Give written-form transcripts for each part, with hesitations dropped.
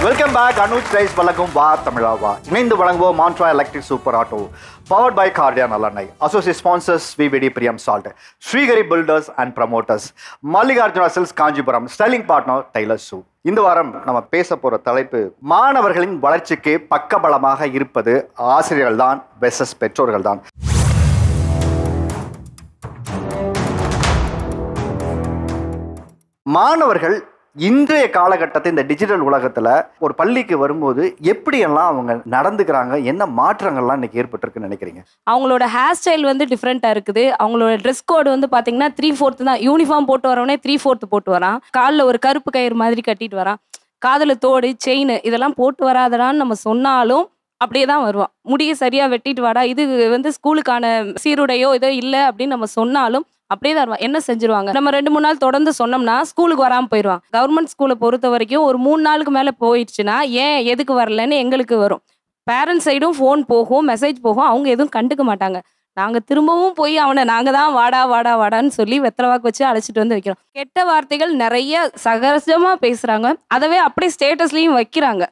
Welcome back. Anuj rice வழங்கும் வா தமிழாவா. இணைந்து வழங்குவோம் Montra electric super auto, powered by கார்டியா நல்லெண்ணெய். Associate sponsors VVD Priyam salt, Srikari builders and promoters, Mallikarjuna silks Kanchipuram, styling partner tailor shoe. இந்த வாரம் நம்ம பேச போற தலைப்பு, மாணவர்களின் வளர்ச்சிக்கு பக்கபலமாக இருப்பது ஆசிரியர்கள் தான் வெர்சஸ் பெற்றோர்கள் தான். மாணவர்கள் இன்றைய காலகட்டத்தை இந்த டிஜிட்டல் உலகத்தில் ஒரு பள்ளிக்கு வரும்போது எப்படியெல்லாம் அவங்க நடந்துக்கிறாங்க, என்ன மாற்றங்கள்லாம் இன்னைக்கு ஏற்பட்டிருக்குன்னு நினைக்கிறீங்க? அவங்களோட ஹேர் ஸ்டைல் வந்து டிஃப்ரெண்ட்டாக இருக்குது. அவங்களோட ட்ரெஸ் கோடு வந்து பார்த்தீங்கன்னா 3/4 தான். யூனிஃபார்ம் போட்டு வரவனே 3/4 போட்டு வரான். காலில் ஒரு கருப்பு கயிறு மாதிரி கட்டிட்டு வரான். காதில் தோடு, செயின் இதெல்லாம் போட்டு வராதடான்னு நம்ம சொன்னாலும் அப்படியே தான் வருவான். முடியை சரியாக வெட்டிட்டு வாடா, இது வந்து ஸ்கூலுக்கான சீருடையோ இதோ இல்லை அப்படின்னு நம்ம சொன்னாலும் அப்படியே தான் வருவான். என்ன செஞ்சிருவாங்க, நம்ம 2-3 நாள் தொடர்ந்து சொன்னோம்னா ஸ்கூலுக்கு வராமல் போயிடுவான். கவர்மெண்ட் ஸ்கூலை பொறுத்த வரைக்கும் ஒரு 3 நாளுக்கு மேலே போயிடுச்சுன்னா ஏன் எதுக்கு வரலன்னு எங்களுக்கு வரும். பேரண்ட்ஸ் சைடும் ஃபோன் போகும், மெசேஜ் போகும், அவங்க எதுவும் கண்டுக்க மாட்டாங்க. நாங்கள் திரும்பவும் போய் அவனை நாங்கள் தான் வாடா வாடா வாடான்னு சொல்லி வெத்தலைவாக்கு வச்சு அழைச்சிட்டு வந்து வைக்கிறோம். கெட்ட வார்த்தைகள் நிறைய சகஜமாக பேசுகிறாங்க, அதவே அப்படியே ஸ்டேட்டஸ்லையும் வைக்கிறாங்க.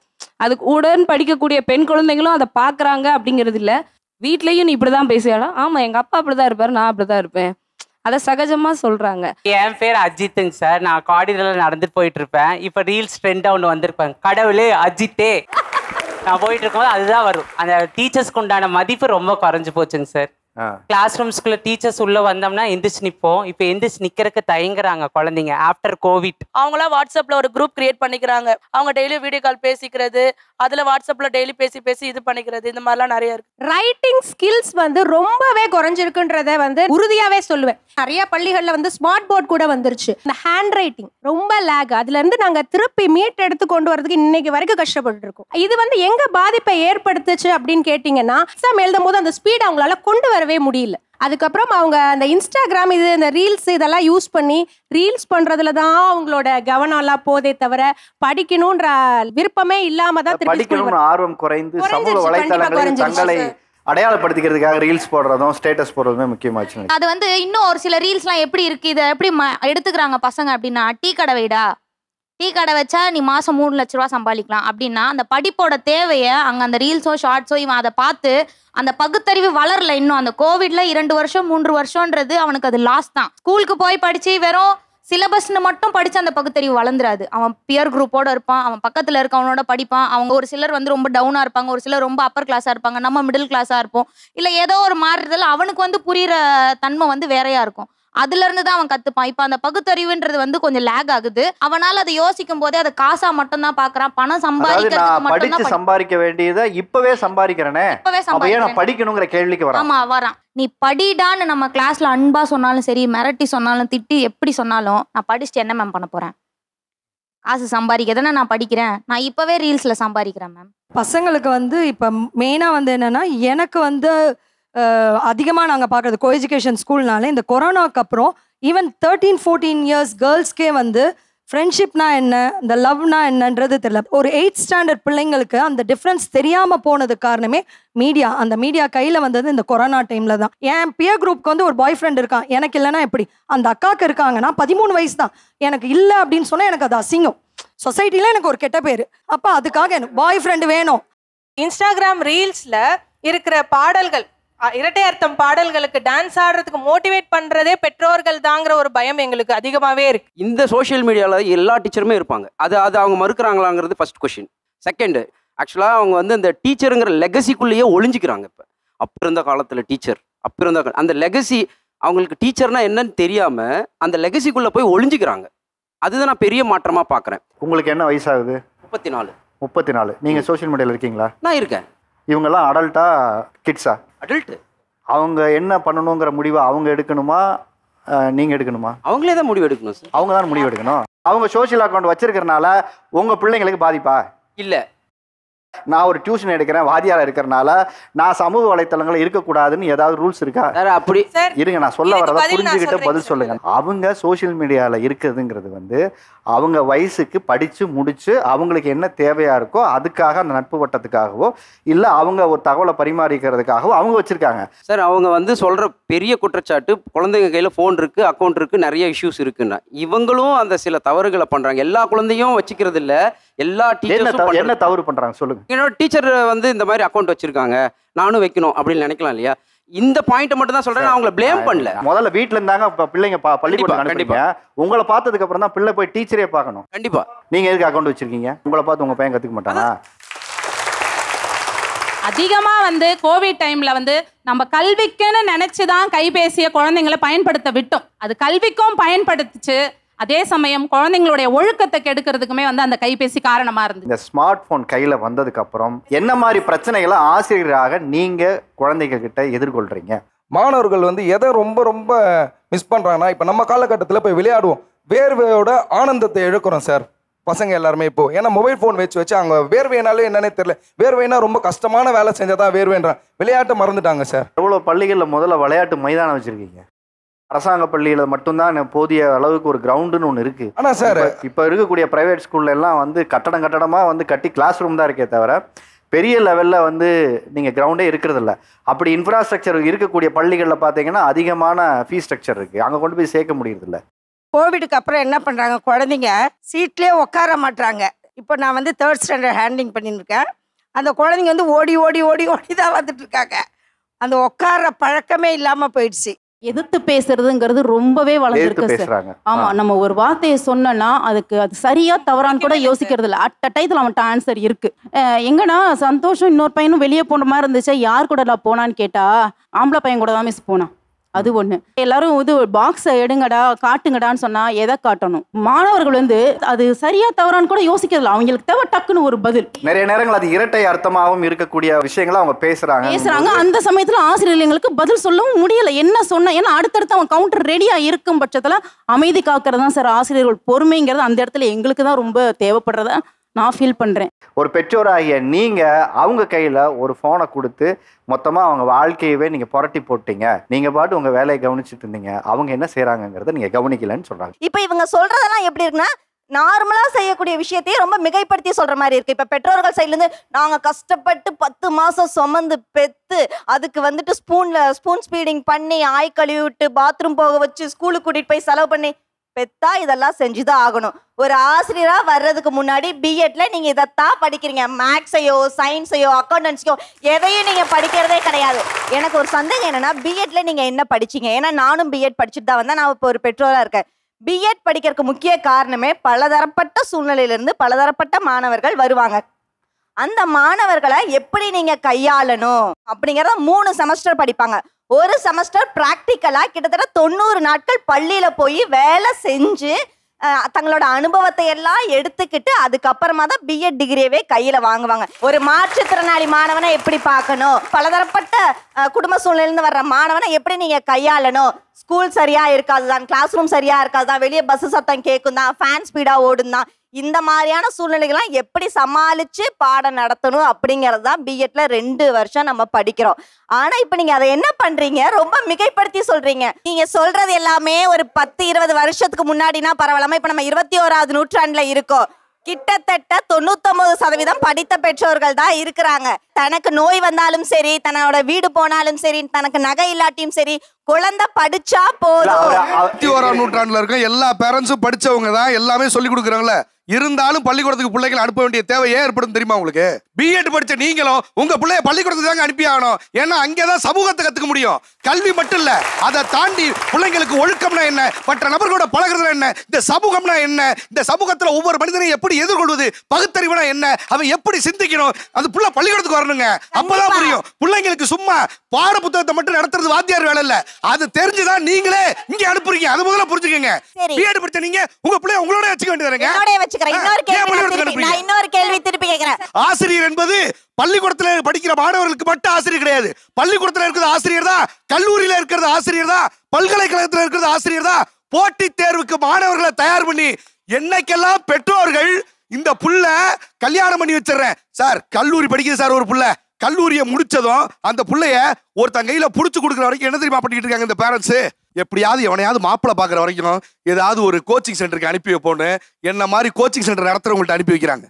அதுக்கு உடன் படிக்கக்கூடிய பெண் குழந்தைங்களும் அதை பார்க்குறாங்க அப்படிங்கிறது இல்லை. வீட்லேயும் நீ இப்படி தான் பேசியாலும், ஆமாம் எங்கள் அப்பா அப்படி தான் இருப்பார், நான் அப்படி தான் இருப்பேன், அதை சகஜமா சொல்றாங்க. என் பேர் அஜித்துங்க சார். நான் காரிடர்ல நடந்துட்டு போயிட்டு இருப்பேன். இப்போ ரீல்ஸ் ட்ரெண்டா ஒன்று வந்திருப்பேன், கடவுளே அஜித்தே. நான் போயிட்டு இருக்கும்போது அதுதான் வரும். அந்த டீச்சர்ஸ்க்கு உண்டான மதிப்பு ரொம்ப குறைஞ்சு போச்சுங்க சார். கிளாஸ் ரூம்ஸ்குள்ள டீச்சர்ஸ் உள்ள வந்தோம்னா எந்திரிச்சு நிற்போம். இப்போ எந்திரிச்சு நிக்கிறதுக்கு தயங்குறாங்க குழந்தைங்க ஆஃப்டர் கோவிட். அவங்களாம் வாட்ஸ்அப்ல ஒரு குரூப் கிரியேட் பண்ணிக்கிறாங்க. அவங்க டெய்லி வீடியோ கால் பேசிக்கிறது, அதுல வாட்ஸ்அப்ல டெய்லி பேசி இது பண்ணிக்கிறது, இந்த மாதிரிலாம் நிறைய இருக்கு. ரைட்டிங் ஸ்கில்ஸ் வந்து ரொம்பவே குறைஞ்சிருக்குன்றத வந்து உறுதியாவே சொல்லுவேன். நிறைய பள்ளிகள்ல வந்து ஸ்மார்ட் போர்ட் கூட வந்துருச்சு. இந்த ஹேண்ட் ரைட்டிங் ரொம்ப லேக். அதுல இருந்து நாங்க திருப்பி மீட் எடுத்து கொண்டு வரதுக்கு இன்னைக்கு வரைக்கும் கஷ்டப்பட்டு இருக்கோம். இது வந்து எங்க பாதிப்பை ஏற்படுத்துச்சு அப்படின்னு கேட்டீங்கன்னா, எக்ஸாம் எழுதும் போது அந்த ஸ்பீட் அவங்களால கொண்டு வரவே முடியல. அதுக்கப்புறம் அவங்க அந்த இன்ஸ்டாகிராம் இது இந்த ரீல்ஸ் இதெல்லாம் யூஸ் பண்ணி ரீல்ஸ் பண்றதுல தான் அவங்களோட கவனம் எல்லாம் போதே தவிர படிக்கணும்ன்ற விருப்பமே இல்லாம தான் படிக்கணும்னு ஆர்வம் குறைந்து சமூக வலைத்தளங்களில் தங்களை அடையாளப்படுத்திக்கிறதுக்காக ரீல்ஸ் போடுறதும் ஸ்டேட்டஸ் போடுறதுமே முக்கியமாச்சு. அது வந்து இன்னும் ஒரு சில ரீல்ஸ்லாம் எப்படி இருக்கு, இதை எப்படி எடுத்துக்கிறாங்க பசங்க அப்படின்னா, டீ கடை வைடா, டீ கடை வச்சா நீ மாதம் 3 லட்ச ரூபா சம்பாதிக்கலாம் அப்படின்னா, அந்த படிப்போட தேவையை அங்கே அந்த ரீல்ஸோ ஷார்ட்ஸோ இவன் அதை பார்த்து அந்த பகுத்தறிவு வளரல. இன்னும் அந்த கோவிட்ல 2 வருஷம் 3 வருஷம்ன்றது அவனுக்கு அது லாஸ் தான். ஸ்கூலுக்கு போய் படிச்சு வெறும் சிலபஸ்ன்னு மட்டும் படிச்சு அந்த பகுத்தறிவு வளர்ந்துராது. அவன் பியர் குரூப்போட இருப்பான், அவன் பக்கத்துல இருக்கவனோட படிப்பான். அவங்க ஒரு சிலர் வந்து ரொம்ப டவுனா இருப்பாங்க, ஒரு சிலர் ரொம்ப அப்பர் கிளாஸா இருப்பாங்க, நம்ம மிடில் கிளாஸா இருப்போம். இல்லை ஏதோ ஒரு மாறுதல் அவனுக்கு வந்து புரியுற தன்மை வந்து வேறையா இருக்கும். அதுல இருந்து தான் அவன் கத்துப்பான். இப்ப அந்த பகுத்தறிவுன்றது வந்து கொஞ்சம் லேக் ஆகுது. அவனால அதை யோசிக்கும் போதே அதை காசா மட்டும் தான் பாக்குறான். பணம் சம்பாதிக்கிறதுக்கு மட்டும் தான் சம்பாதிக்க வேண்டியதை இப்பவே சம்பாதிக்கிறேனே, படிக்கணுங்கிற கேள்விக்கு வரான். ஆமா வரான். நீ படிடான்னு நம்ம கிளாஸ்ல அன்பா சொன்னாலும் சரி, மிரட்டி சொன்னாலும் திட்டி எப்படி சொன்னாலும், நான் படிச்சுட்டு என்ன மேம் பண்ண போறேன், காசு சம்பாதிக்கிறதுனா நான் படிக்கிறேன், நான் இப்பவே ரீல்ஸ்ல சம்பாதிக்கிறேன் மேம். பசங்களுக்கு வந்து இப்போ மெயினாக வந்து என்னன்னா, எனக்கு வந்து அதிகமாக நாங்கள் பார்க்குறது கோ எஜுகேஷன் ஸ்கூல்னால இந்த கொரோனாவுக்கு அப்புறம் ஈவன் 13-14 இயர்ஸ் கேர்ள்ஸ்க்கே வந்து ஃப்ரெண்ட்ஷிப்னா என்ன, இந்த லவ்னா என்னன்றது தெரியல. ஒரு 8th ஸ்டாண்டர்ட் பிள்ளைங்களுக்கு அந்த டிஃப்ரென்ஸ் தெரியாமல் போனதுக்கு காரணமே மீடியா. அந்த மீடியா கையில் வந்தது இந்த கொரோனா டைமில் தான். என் பியர் குரூப்க்கு வந்து ஒரு பாய் ஃப்ரெண்ட் இருக்கான், எனக்கு இல்லைன்னா எப்படி, அந்த அக்காவுக்கு இருக்காங்கன்னா 13 வயசு தான், எனக்கு இல்லை அப்படின்னு சொன்னால் எனக்கு அது அசிங்கம், சொசைட்டியில் எனக்கு ஒரு கெட்ட பேர். அப்போ அதுக்காக எனக்கு பாய் ஃப்ரெண்டு வேணும். இன்ஸ்டாகிராம் ரீல்ஸ்ல இருக்கிற பாடல்கள், இரட்டை அர்த்தம் பாடல்களுக்கு டான்ஸ் ஆடுறதுக்கு மோட்டிவேட் பண்றதே பெற்றோர்கள் தாங்கிற ஒரு பயம் எங்களுக்கு அதிகமாவே இருக்கு. இந்த சோஷியல் மீடியாவில் எல்லா டீச்சருமே இருப்பாங்க. அது அவங்க மறுக்கிறாங்களாங்கிறது ஃபர்ஸ்ட் கொஸ்டின். செகண்ட், ஆக்சுவலாக அவங்க வந்து அந்த டீச்சருங்கிற லெகசிக்குள்ளேயே ஒளிஞ்சிக்கிறாங்க. இப்போ அப்போ இருந்த காலத்தில் டீச்சர், அப்போ இருந்த அந்த லெகசி, அவங்களுக்கு டீச்சர்னா என்னன்னு தெரியாமல் அந்த லெகசிக்குள்ளே போய் ஒளிஞ்சிக்கிறாங்க. அதுதான் நான் பெரிய மாற்றமாக பார்க்குறேன். உங்களுக்கு என்ன வயசாகுது? 34. 34. நீங்கள் சோஷியல் மீடியாவில் இருக்கீங்களா? நான் இருக்கேன். இவங்கெல்லாம் அடல்ட்டா கிட்ஸா? அடல்ட்டு. அவங்க என்ன பண்ணணுங்கிற முடிவை அவங்க எடுக்கணுமா, நீங்கள் எடுக்கணுமா? அவங்களே தான் முடிவு எடுக்கணும் சார். அவங்க தான் முடிவு எடுக்கணும். அவங்க சோஷியல் அக்கௌண்ட் வச்சிருக்கிறனால உங்கள் பிள்ளைங்களுக்கு பாதிப்பா? இல்லை. நான் ஒரு டியூஷன் எடுக்கிறேன், வாதியாரா இருக்கிறனால நான் சமூக வலைத்தளங்கள் இருக்கக்கூடாதுன்னு ஏதாவது ரூல்ஸ் இருக்கா? அப்படி இருங்க, நான் சொல்ல வரதை புரிஞ்சுக்கிட்டு பதில் சொல்லுங்க. அவங்க சோஷியல் மீடியாவில் இருக்கிறதுங்கிறது வந்து அவங்க வயசுக்கு படித்து முடித்து அவங்களுக்கு என்ன தேவையா இருக்கோ அதுக்காக, அந்த நட்பு வட்டத்துக்காகவோ இல்லை அவங்க ஒரு தகவலை பரிமாறிக்கிறதுக்காகவோ அவங்க வச்சுருக்காங்க. சார், அவங்க வந்து சொல்கிற பெரிய குற்றச்சாட்டு, குழந்தைங்க கையில் ஃபோன் இருக்குது, அக்கௌண்ட் இருக்குது, நிறைய இஷ்யூஸ் இருக்குன்னா, இவங்களும் அந்த சில தவறுகளை பண்ணுறாங்க. எல்லா குழந்தையும் வச்சுக்கிறது இல்லை, எல்லா டீச்சர்ஸும் என்ன தவறு பண்றாங்க சொல்லுங்க. என்னோட டீச்சர் வந்து இந்த மாதிரி அக்கௌண்ட் வச்சிருக்காங்க, நானும் வைக்கணும் அப்படின்னு நினைக்கலாம் இல்லையா? இந்த பாயிண்ட் மட்டும் தான் சொல்றேன், நான் அவங்களை ப்ளேம் பண்ணல. முதல்ல வீட்ல இருந்தாங்க பிள்ளைங்க பள்ளிக்கூடம் அனுப்பிங்க, உங்களை பார்த்ததுக்கு அப்புறம் தான் பிள்ளை போய் டீச்சரே பார்க்கணும். கண்டிப்பா. நீங்க எதுக்கு அக்கௌண்ட் வச்சிருக்கீங்க? உங்களை பார்த்து உங்க பையன் கத்துக்க மாட்டானா? அதிகமா கோவிட் டைம்ல நம்ம கல்விக்குன்னு நினைச்சுதான் கைபேசியை குழந்தைங்களை பயன்படுத்த விட்டோம். அது கல்விக்கும் பயன்படுத்துச்சு, அதே சமயம் குழந்தைங்களுடைய ஒழுக்கத்தை கெடுக்கிறதுக்குமே அந்த கைபேசி காரணமா இருந்தது. இந்த ஸ்மார்ட் போன் கையில வந்ததுக்கு அப்புறம் என்ன மாதிரி பிரச்சனைகளை ஆசிரியராக நீங்க குழந்தைங்க கிட்ட எதிர்கொள்றீங்க? மாணவர்கள் எதை ரொம்ப ரொம்ப மிஸ் பண்றாங்கன்னா, இப்ப நம்ம காலகட்டத்தில் போய் விளையாடுவோம், வேர்வையோட ஆனந்தத்தை இழக்கிறோம் சார் பசங்க எல்லாருமே இப்போ. ஏன்னா மொபைல் ஃபோன் வச்சு அவங்க வேர்வைனாலே என்னன்னே தெரியல, வேர்வைனா ரொம்ப கஷ்டமான வேலை செஞ்சாதான் வேர்வைன்றான், விளையாட்டை மறந்துட்டாங்க சார். எவ்வளவு பள்ளிகளில் முதல்ல விளையாட்டு மைதானம் வச்சிருக்கீங்க? அரசாங்க பள்ளியில மட்டும்தான் போதிய அளவுக்கு ஒரு கிரவுண்டுன்னு ஒன்று இருக்கு. ஆனா சார் இப்போ இருக்கக்கூடிய பிரைவேட் ஸ்கூல்ல எல்லாம் கட்டடமா கட்டி கிளாஸ் ரூம் தான் இருக்கே தவிர பெரிய லெவலில் நீங்கள் கிரவுண்டே இருக்கிறது இல்லை. அப்படி இன்ஃப்ராஸ்ட்ரக்சர் இருக்கக்கூடிய பள்ளிகளில் பார்த்தீங்கன்னா அதிகமான ஃபீஸ் ஸ்ட்ரக்சர் இருக்குது, அங்கே கொண்டு போய் சேர்க்க முடியறதில்ல. கோவிடுக்கு அப்புறம் என்ன பண்ணுறாங்க, குழந்தைங்க சீட்லேயே உட்கார மாட்டுறாங்க. இப்போ நான் 3rd ஸ்டாண்டர்ட் ஹேண்ட்லிங் பண்ணியிருக்கேன். அந்த குழந்தைங்க ஓடி ஓடி ஓடி ஓடி தான் வந்துட்டு இருக்காங்க. அந்த உட்கார பழக்கமே இல்லாமல் போயிடுச்சு. எதிர்த்து பேசுறதுங்கிறது ரொம்பவே வளர்ந்துருக்கு சார். ஆமா, நம்ம ஒரு வார்த்தையை சொன்னோம்னா அது சரியா தவறான்னு கூட யோசிக்கிறது இல்லை. அட் டயத்துல அவன்கிட்ட ஆன்சர் இருக்கு. எங்கடா சந்தோஷம் இன்னொரு பையனும் வெளியே போன மாதிரி இருந்துச்சு, யார் கூட போனான்னு கேட்டா ஆம்பளை பையன் கூட தான் மிஸ் போனான். அது ஒண்ணு. எல்லாரும் பாக்ஸை எடுங்கடா காட்டுங்கடான்னு சொன்னா எதை காட்டணும்? மாணவர்கள் அது சரியா தவறான்னு கூட யோசிக்கிறதுல, அவங்களுக்கு தேவை டக்குன்னு ஒரு பதில். நிறைய நேரங்கள் அது இரட்டை அர்த்தமாகவும் இருக்கக்கூடிய விஷயங்களை அவங்க பேசுறாங்க. அந்த சமயத்துல ஆசிரியர்களுக்கு பதில் சொல்லவும் முடியல, என்ன சொன்ன. ஏன்னா அடுத்தடுத்து அவன் கவுண்டர் ரெடியா இருக்கும் பட்சத்துல அமைதி காக்கிறது தான் சார் ஆசிரியர்கள் பொறுமைங்கிறது அந்த இடத்துல எங்களுக்கு தான் ரொம்ப தேவைப்படுறத நான் ஃபீல் பண்றேன். ஒரு பெற்றோராகிய நீங்க அவங்க கையில ஒரு போனை கொடுத்து மொத்தமா அவங்க வாழ்க்கையவே நீங்க புரட்டி போட்டீங்க, நீங்க பாட்டு உங்க வேலையை கவனிச்சுட்டு இருந்தீங்க, அவங்க என்ன செய்யறாங்கிறத நீங்க கவனிக்கலன்னு சொல்றாங்க. இப்ப இவங்க சொல்றதெல்லாம் எப்படி இருக்குன்னா, நார்மலா செய்யக்கூடிய விஷயத்தையே ரொம்ப மிகைப்படுத்தி சொல்ற மாதிரி இருக்கு. இப்ப பெற்றோர்கள் சைட்ல இருந்து நாங்க கஷ்டப்பட்டு 10 மாசம் சுமந்து பெத்து அதுக்கு ஸ்பூன் ஸ்பீடிங் பண்ணி ஆய் கழுவி விட்டு பாத்ரூம் போக வச்சு ஸ்கூலுக்கு கூட்டிட்டு போய் செலவு பண்ணி பெத்தா இதெல்லாம் செஞ்சுதான் ஆகணும். ஒரு ஆசிரியரா வர்றதுக்கு முன்னாடி பிஎட்ல நீங்க இதைத்தான் படிக்கிறீங்க. மேக்ஸையோ சயின்ஸையோ அக்கௌண்டன்ஸையோ எதையும் நீங்க படிக்கிறதே கிடையாது. எனக்கு ஒரு சந்தேகம் என்னன்னா, பிஎட்ல நீங்க என்ன படிச்சீங்க? ஏன்னா நானும் பிஎட் படிச்சுட்டு தான் வந்தேன். நான் இப்போ ஒரு பெற்றோரா இருக்கேன். பிஎட் படிக்கிறதுக்கு முக்கிய காரணமே பலதரப்பட்ட சூழ்நிலையிலிருந்து பலதரப்பட்ட மாணவர்கள் வருவாங்க. அந்த மாணவர்களை எப்படி நீங்க கையாளணும் அப்படிங்கிறத 3 செமஸ்டர் படிப்பாங்க. ஒரு செமஸ்டர் பிராக்டிக்கலா கிட்டத்தட்ட 90 நாட்கள் பள்ளியில போய் வேலை செஞ்சு தங்களோட அனுபவத்தை எல்லாம் எடுத்துக்கிட்டு அதுக்கப்புறமா தான் பிஎட் டிகிரியவே கையில வாங்குவாங்க. ஒரு மாற்றுத்திறனாளி மாணவனை எப்படி பார்க்கணும், பலதரப்பட்ட குடும்ப சூழ்நிலையிலிருந்து வர்ற மாணவனை எப்படி நீங்க கையாளணும், ஸ்கூல் சரியா இருக்காதுதான், கிளாஸ் ரூம் சரியா இருக்காதுதான், வெளியே பஸ் சத்தம் கேட்கும் தான், ஃபேன் ஸ்பீடா ஓடும் தான், இந்த மாதிரியான சூழ்நிலைகள்லாம் எப்படி சமாளிச்சு பாடம் நடத்தணும் அப்படிங்கிறது தான் பிஎட்ல 2 வருஷம் நம்ம படிக்கிறோம். ஆனா இப்ப நீங்க அதை என்ன பண்றீங்க, ரொம்ப மிகைப்படுத்தி சொல்றீங்க. நீங்க சொல்றது எல்லாமே ஒரு 10-20 வருஷத்துக்கு முன்னாடினா பரவாயில்லாம, இப்ப நம்ம 21ஆவது நூற்றாண்டுல இருக்கோம். கிட்டத்தட்ட 99% படித்த பெற்றோர்கள் தான் இருக்கிறாங்க. தனக்கு நோய் வந்தாலும் சரி, தன்னோட வீடு போனாலும் சரி, தனக்கு நகை இல்லாட்டியும் சரி, குழந்தை படிச்சா போதும். 21ஆம் நூற்றாண்டுல இருக்க எல்லா பேரண்ட்ஸும் படிச்சவங்க தான் எல்லாமே சொல்லி கொடுக்குறாங்களே. இருந்தாலும் பள்ளிக்கூடத்துக்கு பிள்ளைகளை அனுப்ப வேண்டிய தேவை ஏன் ஏற்படும் தெரியுமா உங்களுக்கு? பிஎட் படிச்ச நீங்களும் உங்க பிள்ளைய பள்ளிக்கூடத்துக்கு தாங்க அனுப்பி ஆகணும். ஏன்னா அங்கேதான் சமூகத்தை கத்துக்க முடியும். கல்வி மட்டும் இல்ல, அதை தாண்டி பிள்ளைங்களுக்கு ஒழுக்கம்னா என்ன, மற்ற நபர்களோட பழகுறதுனா என்ன, இந்த சமூகம்னா என்ன, இந்த சமூகத்துல ஒவ்வொரு மனிதனையும் எப்படி எதிர்கொள்வது, பகுத்தறிவுனா என்ன, அவன் எப்படி சிந்திக்கணும், அது புள்ள பள்ளிக்கூடத்துக்கு வரணுங்க. அப்பதான் புரியும். பிள்ளைங்களுக்கு சும்மா பாட புத்தகத்தை மட்டும் நடத்துறது வாத்தியார் வேலை இல்ல, அது தெரிஞ்சுதான் நீங்களே இங்க அனுப்புறீங்க. அது முதல்ல புரிஞ்சுக்கங்க. பிஎட் படிச்ச நீங்க உங்க பிள்ளைய உங்களோட வச்சுக்க வேண்டியதுங்க. இன்னொரு கேள்வி திருப்பி கேட்கிறேன். ஆசிரியர் என்பது பள்ளிக்கூடத்தில் படிக்கிற மாணவர்களுக்கு மட்டும் ஆசிரியர் கிடையாது. பள்ளிக்கூடத்தில் இருக்கிறது ஆசிரியர் தான், கல்லூரியில இருக்கிறது ஆசிரியர் தான், பல்கலைக்கழகத்தில் இருக்கிறது ஆசிரியர் தான். போட்டித் தேர்வுக்கு மாணவர்களை தயார் பண்ணி என்னைக்கெல்லாம் பெற்றோர்கள் இந்த புள்ள கல்யாணம் பண்ணி வச்சிடறேன் சார், கல்லூரி படிக்குது சார், ஒரு புள்ள கல்லூரியை முடிச்சதும் அந்த புள்ளைய ஒருத்தன் கையில புடிச்சு கொடுக்குற வரைக்கும் என்ன தெரியுமா பண்ணிட்டு இருக்காங்க இந்த பேரண்ட்ஸ்? எப்படியாவது எவனையாவது மாப்பிள்ளை பார்க்குற வரைக்கும் ஏதாவது ஒரு கோச்சிங் சென்டருக்கு அனுப்பி வைப்போன்னு என்ன மாதிரி கோச்சிங் சென்டர் நடத்துறவங்கள்ட்ட அனுப்பி வைக்கிறாங்க.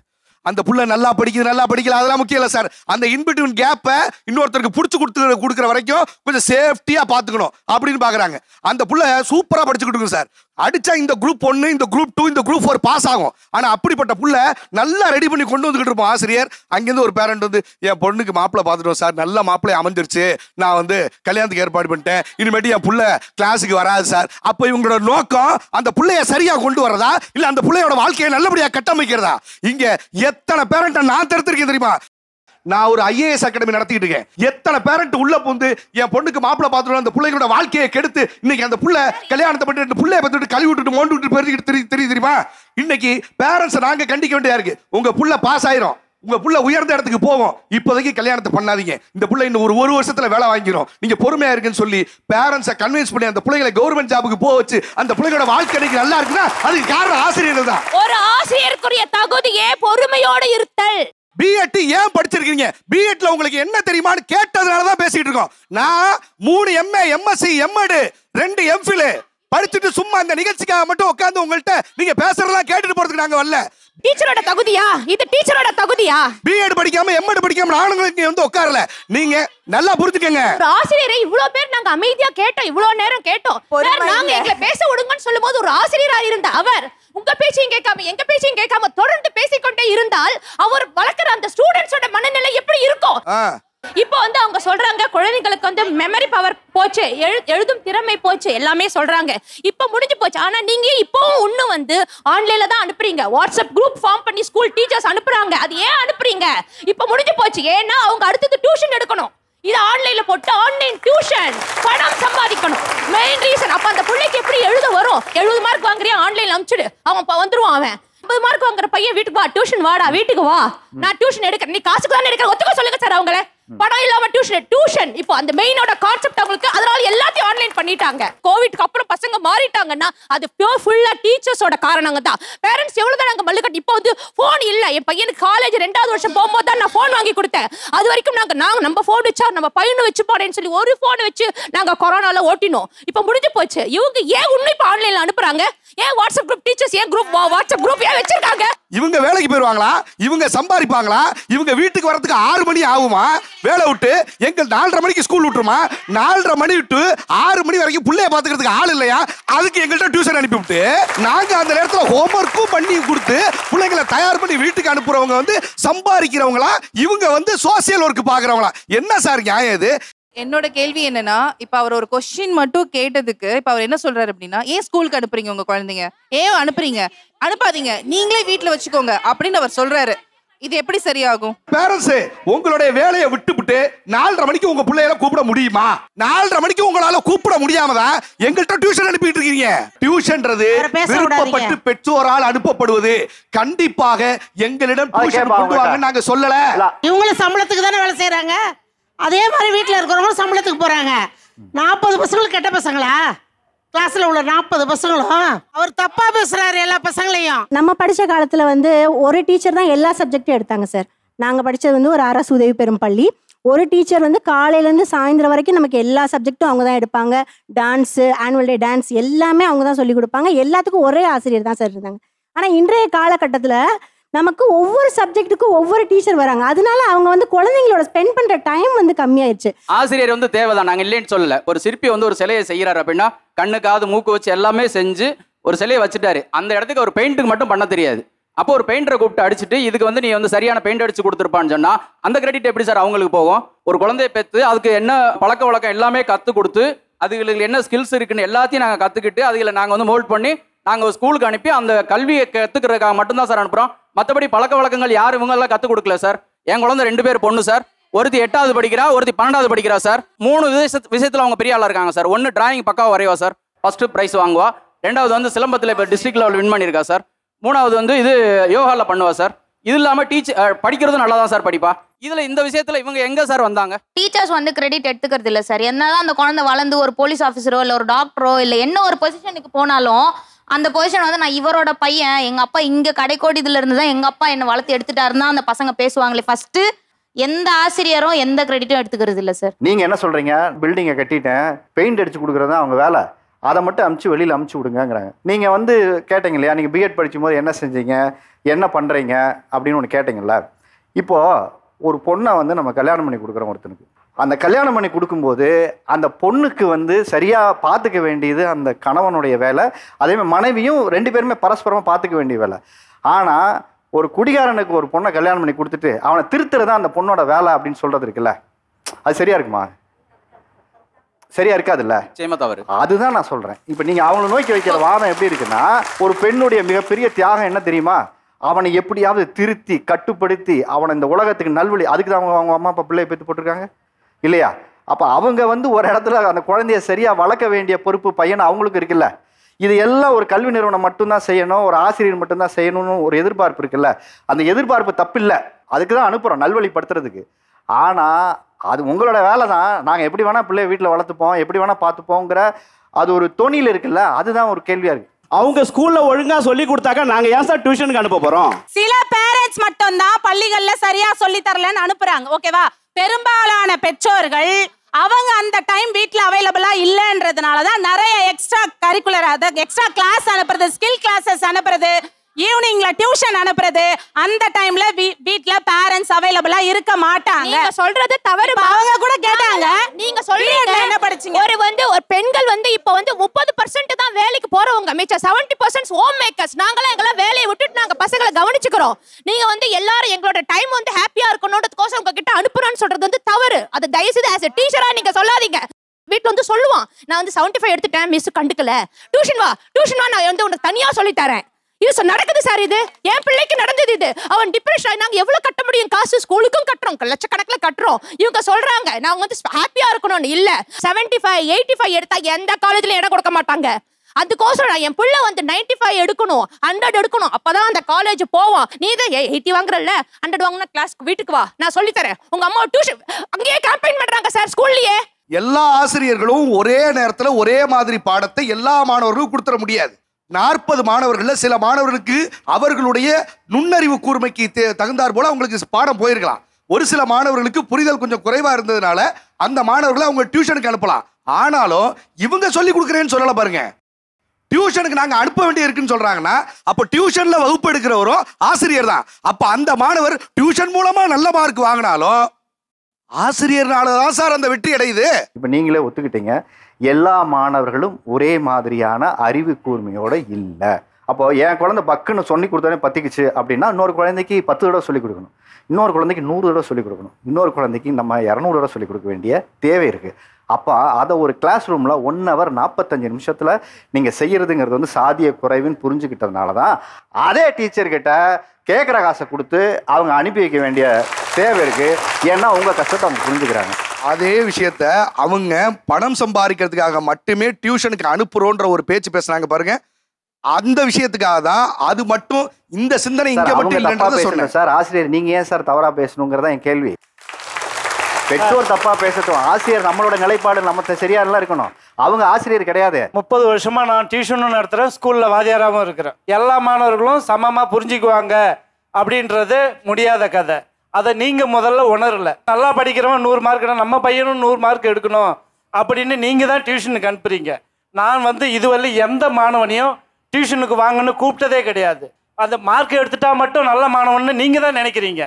அந்த புள்ள நல்லா படிக்குது நல்லா படிக்கல அதெல்லாம் முக்கியம் இல்லை சார். அந்த இன்பிட்வீன் கேப்பை இன்னொருத்தருக்கு பிடிச்சி கொடுக்குற வரைக்கும் கொஞ்சம் சேஃப்டியா பார்த்துக்கணும் அப்படின்னு பார்க்குறாங்க. அந்த புள்ள சூப்பராக படிச்சு கொடுக்கும் சார். அடிச்சா இந்த குரூப் 1 இந்த குரூப் 2 இந்த குரூப் 4 பாஸ் ஆகும். ஆனா அப்படிப்பட்ட புள்ள நல்லா ரெடி பண்ணி கொண்டு வந்துகிட்டு இருப்போம் ஆசிரியர். அங்கிருந்து ஒரு பேரண்ட் வந்து என் பொண்ணுக்கு மாப்பிள்ளை பார்த்துட்டோம் சார், நல்ல மாப்பிள்ளை அமைஞ்சிருச்சு, நான் வந்து கல்யாணத்துக்கு ஏற்பாடு பண்ணிட்டேன், இனிமேட்டு என் புள்ள கிளாஸுக்கு வராது சார். அப்ப இவங்களோட நோக்கம் அந்த புள்ளைய சரியா கொண்டு வரதா இல்ல அந்த புள்ளையோட வாழ்க்கையை நல்லபடியா கட்டமைக்கிறதா? இங்க எத்தனை பேரண்ட் நான் தடுத்திருக்கேன் தெரியுமா? நான் ஒரு IAS அகாடமி நடத்திட்டு இருக்கேன். எத்தனை பேரண்ட் உள்ள புந்து என் பொண்ணுக்கு மாப்பிள்ளை பார்த்துட்டு அந்த பிள்ளைகளோட வாழ்க்கையை கெடுத்து இன்னைக்கு அந்த புள்ள கல்யாணத்தை பண்ணிட்டு புள்ளைய பார்த்துட்டு கழுவி விட்டுட்டு மோண்டு விட்டு பெருகிட்டு தெரியுமா? இன்னைக்கு பேரண்ட்ஸ் நாங்க கண்டிக்க வேண்டியதா இருக்கு. உங்க புள்ள பாஸ் ஆயிரும், உங்க புள்ள உயர்ந்த இடத்துக்கு போவோம், இப்போதைக்கு கல்யாணத்தை பண்ணாதீங்க, இந்த புள்ள இன்னும் ஒரு வருஷத்துல வேலை வாங்கிடும், நீங்க பொறுமையா இருக்குன்னு சொல்லி பேரண்ட்ஸை கன்வின்ஸ் பண்ணி அந்த பிள்ளைகளை கவர்மெண்ட் ஜாபுக்கு போக வச்சு அந்த பிள்ளைகளோட வாழ்க்கை நல்லா இருக்குன்னா அதுக்கு காரணம் ஆசிரியர்கள் தான். ஒரு ஆசிரியருக்குரிய தகுதியே பொறுமையோடு இருத்தல். B.Ed ஏன் படிச்சிருக்கீங்க? B.Edல உங்களுக்கு என்ன தெரியுமான்னு கேட்டதுனால தான் பேசிட்டு இருக்கோம். நான் 3 MA MSc M.Ed 2 MPhil படிச்சுட்டு சும்மா இந்த நிகழ்ச்சிக்காக மட்டும் உட்கார்ந்து உங்கள்கிட்ட நீங்க பேசுறதெல்லாம் கேட்டுட்டு போறதுக்கு நாங்க வரல. டீச்சரோட தகுதியா இது? டீச்சரோட தகுதியா? B.Ed படிக்காம M.Ed படிக்காம நானுங்களுக்கு வந்து உட்காரல. நீங்க நல்லா புரிஞ்சுக்கங்க. ஒரு ஆசிரியரை இவ்வளவு பேர் நாங்க அமைதியா கேட்டோம், இவ்வளவு நேரம் கேட்டோம். நாங்க எங்களை பேச விடுங்கன்னு சொல்லும்போது ஒரு ஆசிரியரா இருந்த அவர் உங்க பேச்சையும் கேட்காம எங்க பேச்சையும் கேட்காம தொடர்ந்து பேசிக்கொண்டே இருந்தால் அவர் வளர்க்கிற அந்த ஸ்டூடெண்ட்ஸோட மனநிலை எப்படி இருக்கும்? இப்போ வந்து அவங்க சொல்றாங்க குழந்தைகளுக்கு வந்து மெமரி பவர் போச்சு, எழுதும் திறமை போச்சு, எல்லாமே சொல்றாங்க, இப்போ முடிஞ்சு போச்சு. ஆனா நீங்க இப்பவும் இன்னும் வந்து ஆன்லைன்ல தான் அனுப்புறீங்க. வாட்ஸ்அப் குரூப் ஃபார்ம் பண்ணி ஸ்கூல் டீச்சர்ஸ் அனுப்புறாங்க. அது ஏன் அனுப்புறீங்க? இப்போ முடிஞ்சு போச்சு. ஏன்னா அவங்க அடுத்தது டியூஷன் எடுக்கணும். இது ஆன்லைன்ல போட்டு ஆன்லைன் டியூஷன் பணம் சம்பாதிக்கணும், மெயின் ரீசன். அப்ப அந்த பிள்ளைக்கு எப்படி எழுத வரும்? 70 மார்க் வாங்குறியா, ஆன்லைன்ல அனுப்பிச்சுடு, அவன் வந்துருவான். அவன் 50 மார்க் வாங்குற பையன் வீட்டுக்கு வா, டியூஷன் வாடா, வீட்டுக்கு வா, நான் டியூஷன் எடுக்கிறேன், நீ காசுக்கு தானே எடுக்கிற, ஒத்துக்க சொல்லுங்க சார் அவங்கள. படம் இல்லாம டியூஷன் இப்போ அந்த மெயினோட கான்செப்ட் அவங்களுக்கு. அதனால எல்லாத்தையும் ஆன்லைன் பண்ணிட்டாங்க. கோவிட்க்கு அப்புறம் பசங்க மாறிட்டாங்கன்னா அது பியூர் ஃபுல்லா டீச்சர்ஸோட காரணங்க தான். பேரண்ட்ஸ் எவ்வளவுதான் நாங்க மல்லுக்கட்டி. இப்போ வந்து போன் இல்ல, என் பையனுக்கு காலேஜ் 2வது வருஷம் போகும்போது தான் நான் போன் வாங்கி கொடுத்தேன். அது வரைக்கும் நாங்க நம்ம போன் வச்சா நம்ம பையனு வச்சு போறேன்னு சொல்லி ஒரு போன் வச்சு நாங்க கொரோனால ஓட்டினோம். இப்போ முடிஞ்சு போச்சு. இவங்க ஏன் உண்மை இப்போ ஆன்லைன்ல அனுப்புறாங்க? ஏன் வாட்ஸ்அப் குரூப் டீச்சர்ஸ் ஏன் குரூப் வாட்ஸ்அப் குரூப் ஏன் வச்சிருக்காங்க? இவங்க வேலைக்கு போயிருவாங்களா? இவங்க சம்பாதிப்பாங்களா? இவங்க வீட்டுக்கு வரதுக்கு 6 மணி ஆகுமா? வேலை விட்டு எங்க 4:30 மணிக்கு ஸ்கூல் விட்டுருமா? 4:30 மணி விட்டு 6 மணி வரைக்கும் பிள்ளைய பாத்துக்கிறதுக்கு ஆள் இல்லையா? அதுக்கு எங்கள்கிட்ட டியூஷன் அனுப்பி விட்டு நாங்க அந்த நேரத்துல ஹோம்ஒர்க்கும் பண்ணி கொடுத்து பிள்ளைங்களை தயார் பண்ணி வீட்டுக்கு அனுப்புறவங்க வந்து சம்பாதிக்கிறவங்களா? இவங்க வந்து சோசியல் ஒர்க் பாக்குறவங்களா? என்ன சார் நியாயம் இது? என்னோட கேள்வி என்னன்னா, இப்ப அவர் ஒரு கொஸ்டின் மட்டும் கேட்டதுக்கு இப்ப அவர் என்ன சொல்றாரு அப்படின்னா, ஏன் ஸ்கூலுக்கு அனுப்புறீங்க உங்க குழந்தைங்க? ஏன் அனுப்புறீங்க? அனுப்பாதீங்க, நீங்களே வீட்டுல வச்சுக்கோங்க அப்படின்னு அவர் சொல்றாரு. இது எப்படி சரியாகும்? பேரண்ட்ஸ் உங்களுடைய வேலையை விட்டுவிட்டு 4:30 மணிக்கு உங்க பிள்ளைகளை கூப்பிட முடியுமா? 4:30 மணிக்கு உங்களால கூப்பிட முடியாமதான் எங்கள்கிட்ட டியூஷன் அனுப்பிட்டு இருக்கீங்க. டியூஷன்றது விருப்பப்பட்டு பெற்றோரால் அனுப்பப்படுவது. கண்டிப்பாக எங்களிடம் டியூஷன் கொண்டு வாங்க நாங்க சொல்லல. இவங்களும் சம்பளத்துக்கு தானே வேலை செய்யறாங்க. அதே மாதிரி வீட்டில் இருக்கிறவங்களும் சம்பளத்துக்கு போறாங்க. 40 பசங்களும் கெட்ட பசங்களா? கிளாஸ்ல உள்ள 40 பசங்களும் அவர் தப்பா பேசுறாரு எல்லா பசங்களையும். நம்ம படிச்ச காலத்துல வந்து ஒரு டீச்சர் தான் எல்லா சப்ஜெக்டும் எடுத்தாங்க சார். நாங்க படிச்சது வந்து ஒரு அரசு உதவி பெறும் பள்ளி. ஒரு டீச்சர் வந்து காலையிலேருந்து சாயந்தரம் வரைக்கும் நமக்கு எல்லா சப்ஜெக்டும் அவங்க தான் எடுப்பாங்க. டான்ஸு, ஆனுவல் டே டான்ஸ் எல்லாமே அவங்க தான் சொல்லி கொடுப்பாங்க. எல்லாத்துக்கும் ஒரே ஆசிரியர் தான் சார் இருந்தாங்க. ஆனால் இன்றைய காலகட்டத்தில் நமக்கு ஒவ்வொரு சப்ஜெக்ட்டுக்கும் ஒவ்வொரு டீச்சர் வராங்க. அதனால அவங்க வந்து குழந்தைங்களோட ஸ்பெண்ட் பண்ற டைம் வந்து கம்மியாயிருச்சு. ஆசிரியர் வந்து தேவைதான், நாங்க இல்லைன்னு சொல்லல. ஒரு சிற்பி வந்து ஒரு சிலையை செய்யறாரு அப்படின்னா கண்ணு காது மூக்கு வச்சு எல்லாமே செஞ்சு ஒரு சிலையை வச்சுட்டாரு. அந்த இடத்துக்கு ஒரு பெயிண்ட்டுக்கு மட்டும் பண்ண தெரியாது. அப்போ ஒரு பெயிண்டரை கூப்பிட்டு அடிச்சுட்டு இதுக்கு வந்து நீ வந்து சரியான பெயிண்ட் அடிச்சு கொடுத்துருப்பான்னு சொன்னா அந்த கிரெடிட் எப்படி சார் அவங்களுக்கு போகும்? ஒரு குழந்தைய பெற்று அதுக்கு என்ன பழக்க வழக்கம் எல்லாமே கற்றுக் கொடுத்து அதுகளுக்கு என்ன ஸ்கில்ஸ் இருக்குன்னு எல்லாத்தையும் நாங்கள் கற்றுக்கிட்டு அதுகளை நாங்கள் வந்து மோல்ட் பண்ணி நாங்கள் ஸ்கூலுக்கு அனுப்பி அந்த கல்வியை கற்றுக்கிறதுக்காக மட்டும்தான் சார் அனுப்புகிறோம். மற்றபடி பழக்க வழக்கங்கள் யார் இவங்கெல்லாம் கற்றுக் கொடுக்கல சார். என் குழந்தை 2 பேர் பொண்ணு சார். ஒருத்தி 8வது படிக்கிறா, ஒருத்தி 12வது படிக்கிறா சார். 3 விஷயத்தில் அவங்க பெரிய ஆளாக இருக்காங்க சார். 1 டிராயிங் பக்காவாக வரைவா சார், ஃபஸ்ட்டு ப்ரைஸ் வாங்குவா. 2வது வந்து சிலம்பத்தில் இப்போ டிஸ்ட்ரிக்ட் லெவல் வின் பண்ணியிருக்கா சார். 3வது வந்து இது யோகாவில் பண்ணுவா சார். இது இல்லாமல் படிக்கிறதும் நல்லா தான் சார் படிப்பா. இதுல இந்த விஷயத்துல இவங்க எங்க சார் வந்தாங்க? டீச்சர்ஸ் வந்து கிரெடிட் எடுத்துக்கிறது இல்லை சார். என்னதான் அந்த குழந்தை வளர்ந்து ஒரு போலீஸ் ஆஃபீஸரோ இல்லை ஒரு டாக்டரோ இல்லை என்ன ஒரு பொசிஷனுக்கு போனாலும் அந்த பொசிஷன் வந்து நான் இவரோட பையன், எங்க அப்பா இங்க கடைக்கோடி இதுல இருந்து தான் எங்க அப்பா என்னை வளர்த்து எடுத்துட்டாருன்னா அந்த பசங்க பேசுவாங்களே. ஃபர்ஸ்ட் எந்த ஆசிரியரும் எந்த கிரெடிட்டும் எடுத்துக்கிறது இல்லை சார். நீங்க என்ன சொல்றீங்க? பில்டிங்கை கட்டிட்டேன், பெயிண்ட் அடிச்சு கொடுக்குறது தான் அவங்க வேலை, அதை மட்டும் அமுச்சு வெளியில் அமுச்சு விடுங்கிறாங்க. நீங்கள் வந்து கேட்டீங்க இல்லையா, நீங்கள் பிஎட் படிக்கும் போது என்ன செஞ்சீங்க, என்ன பண்ணுறீங்க அப்படின்னு ஒன்று கேட்டிங்கல்ல. இப்போது ஒரு பொண்ணை வந்து நம்ம கல்யாணம் பண்ணி கொடுக்குறோம் ஒருத்தனுக்கு, அந்த கல்யாணம் பண்ணி கொடுக்கும்போது அந்த பொண்ணுக்கு வந்து சரியாக பார்த்துக்க வேண்டியது அந்த கணவனுடைய வேலை. அதேமாதிரி மனைவியும் 2 பேருமே பரஸ்பரமாக பார்த்துக்க வேண்டிய வேலை. ஆனால் ஒரு குடிகாரனுக்கு ஒரு பொண்ணை கல்யாணம் பண்ணி கொடுத்துட்டு அவனை திருத்துறது தான் அந்த பொண்ணோட வேலை அப்படின்னு சொல்கிறது இருக்குல்ல, அது சரியா இருக்குமா? சரியா இருக்காதுல்ல? தவறு. அதுதான் நான் சொல்கிறேன். இப்போ நீங்கள் அவங்களை நோக்கி வைக்கிற வாதம் எப்படி இருக்குன்னா, ஒரு பெண்ணுடைய மிகப்பெரிய தியாகம் என்ன தெரியுமா? அவனை எப்படியாவது திருத்தி கட்டுப்படுத்தி அவனை இந்த உலகத்துக்கு நல்வழி, அதுக்கு தான் அவங்க அம்மா அப்பா பிள்ளையை பெற்று போட்டிருக்காங்க இல்லையா? அப்போ அவங்க வந்து ஒரு இடத்துல அந்த குழந்தைய சரியாக வளர்க்க வேண்டிய பொறுப்பு பையன் அவங்களுக்கு இருக்குல்ல. இது எல்லாம் ஒரு கல்வி நிறுவனம் மட்டும்தான் செய்யணும், ஒரு ஆசிரியர் மட்டும்தான் செய்யணும்னு ஒரு எதிர்பார்ப்பு இருக்குல்ல. அந்த எதிர்பார்ப்பு தப்பில்லை, அதுக்கு தான் அனுப்புகிறோம் நல்வழிப்படுத்துறதுக்கு. ஆனால் அது உங்களோட வேலை தான். நாங்கள் எப்படி வேணால் பிள்ளைய வீட்டில் வளர்த்துப்போம், எப்படி வேணால் பார்த்துப்போங்கிற அது ஒரு தொனியில் இருக்குல்ல, அதுதான் ஒரு கேள்வியாக இருக்குது. அவங்க ஸ்கூல்ல ஒழுங்கா சொல்லி கொடுத்தாக்கா நாங்க ஏன் சார் டியூஷனுக்கு அனுப்ப போறோம்? சில பேரண்ட்ஸ் மட்டும் தான் பள்ளிகள்ல சரியா சொல்லி தரலன்னு அனுப்புறாங்க. ஓகேவா? பெரும்பாலான பெற்றோர்கள் அவங்க அந்த டைம் வீட்ல அவைலபிளா இல்லன்றதுனால தான் நிறைய எக்ஸ்ட்ரா கரிக்குலர், அதாவது எக்ஸ்ட்ரா கிளாஸ் அனுப்புறது, ஸ்கில் கிளாஸஸ் அனுப்புறது, ஈவினிங்ல டியூஷன் அனுப்புறது, அந்த டைம்ல வீட்ல பேரண்ட்ஸ் அவைலபிளா இருக்க மாட்டாங்க. நீங்க சொல்றது தவறு. அவங்க கூட கேட்டாங்க, நீங்க சொல்றீங்க என்ன படிச்சீங்க? ஒரு பெண்கள் வந்து இப்ப வந்து 30% தான் வேலைக்கு போறவங்க, மிச்சம் 70% ஹோம் மேக்கர்ஸ். நாங்களாம் எங்கெல்லாம் வேலையை விட்டுட்டு நாங்க பசங்களை கவனிச்சுக்கிறோம். நீங்க வந்து எல்லாரும் எங்களோட டைம் வந்து ஹாப்பியா இருக்கணும்ன்றதுக்கோசம் உங்ககிட்ட அனுப்புறோம்னு சொல்றது வந்து தவறு. அது தயவுசெய்து ஆஸ் எ டீச்சரா நீங்க சொல்லாதீங்க. வீட்டுல வந்து சொல்லுவான், நான் வந்து 75 எடுத்துட்டேன், மிஸ் கண்டுக்கல, டியூஷன் வா நான் வந்து உனக்கு தனியா சொல்லி தரேன். இது நடக்குது சார். இது என் பிள்ளைக்கு நடந்தது. இது அவன் டிப்ரெஷன். நாங்க எவ்வளவு கட்ட முடியும் காசு? ஸ்கூலுக்கும் கட்டுறோம், லட்சக்கணக்கில் கட்டுறோம். இவங்க சொல்றாங்க நாங்க வந்து ஹாப்பியா இருக்கணும்னு. இல்ல 75 85 எடுத்தா எந்த காலேஜ்ல இடம் கொடுக்க மாட்டாங்க. அதுக்கோசரம் நான் என் பிள்ளை வந்து 95 எடுக்கணும், 100 எடுக்கணும், அப்பதான் அந்த காலேஜ் போவான். நீ தான் 80 வாங்குறல்ல, 100 வாங்கினா கிளாஸ்க்கு வீட்டுக்கு வா, நான் சொல்லி தரேன். உங்க அம்மா டியூஷன் அங்கேயே கேம்பெயின் பண்றாங்க சார் ஸ்கூல்லயே. எல்லா ஆசிரியர்களும் ஒரே நேரத்துல ஒரே மாதிரி பாடத்தை எல்லா மாணவர்களும் கொடுத்துட முடியாது. 40 மாணவர்கள்ல சில மாணவர்களுக்கு அவர்களுடைய நுண்ணறிவு கூர்மைக்கு தகுந்தாற் போல அவங்களுக்கு பாடம் போயிருக்கலாம். ஒரு சில மாணவர்களுக்கு புரிதல் கொஞ்சம் குறைவா இருந்ததுனால அந்த மாணவர்களை அவங்க டியூஷனுக்கு அனுப்பலாம். ஆனாலும் இவங்க சொல்லி கொடுக்குறேன்னு சொல்லல பாருங்க. டியூஷனுக்கு நாங்க அனுப்ப வேண்டிய இருக்குன்னு சொல்றாங்கன்னா அப்ப டியூஷன்ல வகுப்பு எடுக்கிறவரும் ஆசிரியர் தான். அப்ப அந்த மாணவர் டியூஷன் மூலமா நல்ல மார்க் வாங்கினாலும் ஆசிரியர்னால தான் சார் அந்த வெற்றி அடையுது. இப்போ நீங்களே ஒத்துக்கிட்டீங்க, எல்லா மாணவர்களும் ஒரே மாதிரியான அறிவு கூர்மையோட இல்லை. அப்போ என் குழந்தை பக்குன்னு சொல்லி கொடுத்தோடனே பத்திக்குச்சு அப்படின்னா இன்னொரு குழந்தைக்கு 10 தடவை சொல்லிக் கொடுக்கணும், இன்னொரு குழந்தைக்கு 100 தடவை சொல்லிக் கொடுக்கணும், இன்னொரு குழந்தைக்கு நம்ம 200 தடவை சொல்லிக் கொடுக்க வேண்டிய தேவை இருக்குது. அப்போ அதை ஒரு கிளாஸ் ரூமில் 1 hour 45 நிமிஷத்தில் நீங்கள் செய்கிறதுங்கிறது வந்து சாதிய குறைவுன்னு புரிஞ்சுக்கிட்டதுனால தான் அதே டீச்சர்கிட்ட கேட்குற காசை கொடுத்து அவங்க அனுப்பி வைக்க வேண்டிய தேவை இருக்குது. ஏன்னா உங்கள் கஷ்டத்தை அவங்க புரிஞ்சுக்கிறாங்க. அதே விஷயத்த அவங்க பணம் சம்பாதிக்கிறதுக்காக மட்டுமே டியூஷனுக்கு அனுப்புறோன்ற ஒரு பேச்சு பேசுறாங்க பாருங்க. அந்த விஷயத்துக்காக தான் அது மட்டும் இந்த சிந்தனை இங்க மட்டும் இல்லைன்றத சொன்னேன் சார். ஆசிரியர் நீங்க ஏன் சார் தவறா பேசணுங்கிறதா என் கேள்வி. பெற்றோர் தப்பா பேசட்டும், ஆசிரியர் நம்மளோட நிலைப்பாடு நம்ம சரியா எல்லாம் இருக்கணும். அவங்க ஆசிரியர் கிடையாது. 30 வருஷமா நான் டியூஷனும் நடத்துறேன், ஸ்கூல்ல வாத்தியாராகவும் இருக்கிறேன். எல்லா மாணவர்களும் சமமா புரிஞ்சுக்குவாங்க அப்படின்றது முடியாத கதை. அதை நீங்க முதல்ல உணரல. நல்லா படிக்கிறவன் 100 மார்க், நம்ம பையனும் 100 மார்க் எடுக்கணும் அப்படின்னு நீங்க தான் டியூஷனுக்கு அனுப்புறீங்க. நான் வந்து இதுவரை எந்த மாணவனையும் டியூஷனுக்கு வாங்கன்னு கூப்பிட்டதே கிடையாது. அந்த மார்க் எடுத்துட்டா மட்டும் நல்ல மாணவன்னு நீங்க தான் நினைக்கிறீங்க.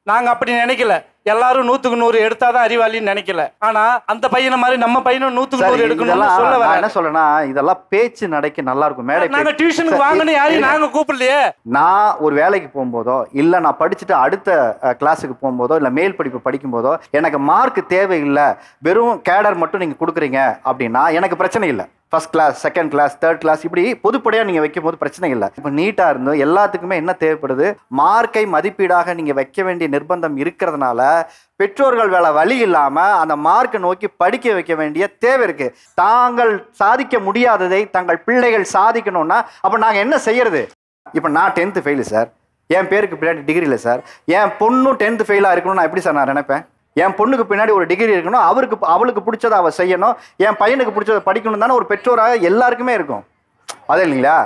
நாங்க அப்படி நினைக்கல. எல்லாரும் 100க்கு 100 எடுத்தாதான் அறிவாளின்னு நினைக்கல. ஆனா அந்த பையனை மாதிரி நம்ம பையனும் 100க்கு 100 எடுக்கணும்னு சொல்ல வர. என்ன சொல்லனா, இதெல்லாம் பேச்சு நடைக்கு நல்லா இருக்கும். மேடை நாங்க டியூஷனுக்கு வாங்கன்னு யாரையும் நாங்க கூப்பிடலையே. நான் ஒரு வேலைக்கு போகும்போதோ இல்ல நான் படிச்சுட்டு அடுத்த கிளாஸுக்கு போகும்போதோ இல்ல மேல் படிப்பு படிக்கும் போதோ எனக்கு மார்க் தேவையில்லை, வெறும் கேடர் மட்டும் நீங்க கொடுக்குறீங்க அப்படின்னா எனக்கு பிரச்சனை இல்லை. First class, second class, third class இப்படி பொதுப்படையாக நீங்கள் வைக்கும் போது பிரச்சனை இல்லை. இப்போ நீட்டாக இருந்தோம் எல்லாத்துக்குமே என்ன தேவைப்படுது, மார்க்கை மதிப்பீடாக நீங்கள் வைக்க வேண்டிய நிர்பந்தம் இருக்கிறதுனால பெற்றோர்கள் வேலை வழி இல்லாமல் அந்த மார்க்கை நோக்கி படிக்க வைக்க வேண்டிய தேவை இருக்குது. தாங்கள் சாதிக்க முடியாததை தங்கள் பிள்ளைகள் சாதிக்கணும்னா அப்போ நாங்கள் என்ன செய்யறது? இப்போ நான் 10th ஃபெயிலு சார், என் பேருக்கு பின்னாடி டிகிரி இல்லை சார். என் பொண்ணும் 10th ஃபெயிலாக இருக்கணும்னு நான் எப்படி சார் நான் நினைப்பேன்? என் பொண்ணுக்கு பின்னாடி ஒரு டிகிரி இருக்கணும், அவளுக்கு பிடிச்சதை அவள் செய்யணும், என் பையனுக்கு பிடிச்சதை படிக்கணும் தானே ஒரு பெற்றோராக எல்லாருக்குமே இருக்கும். அதே இல்லைங்களா?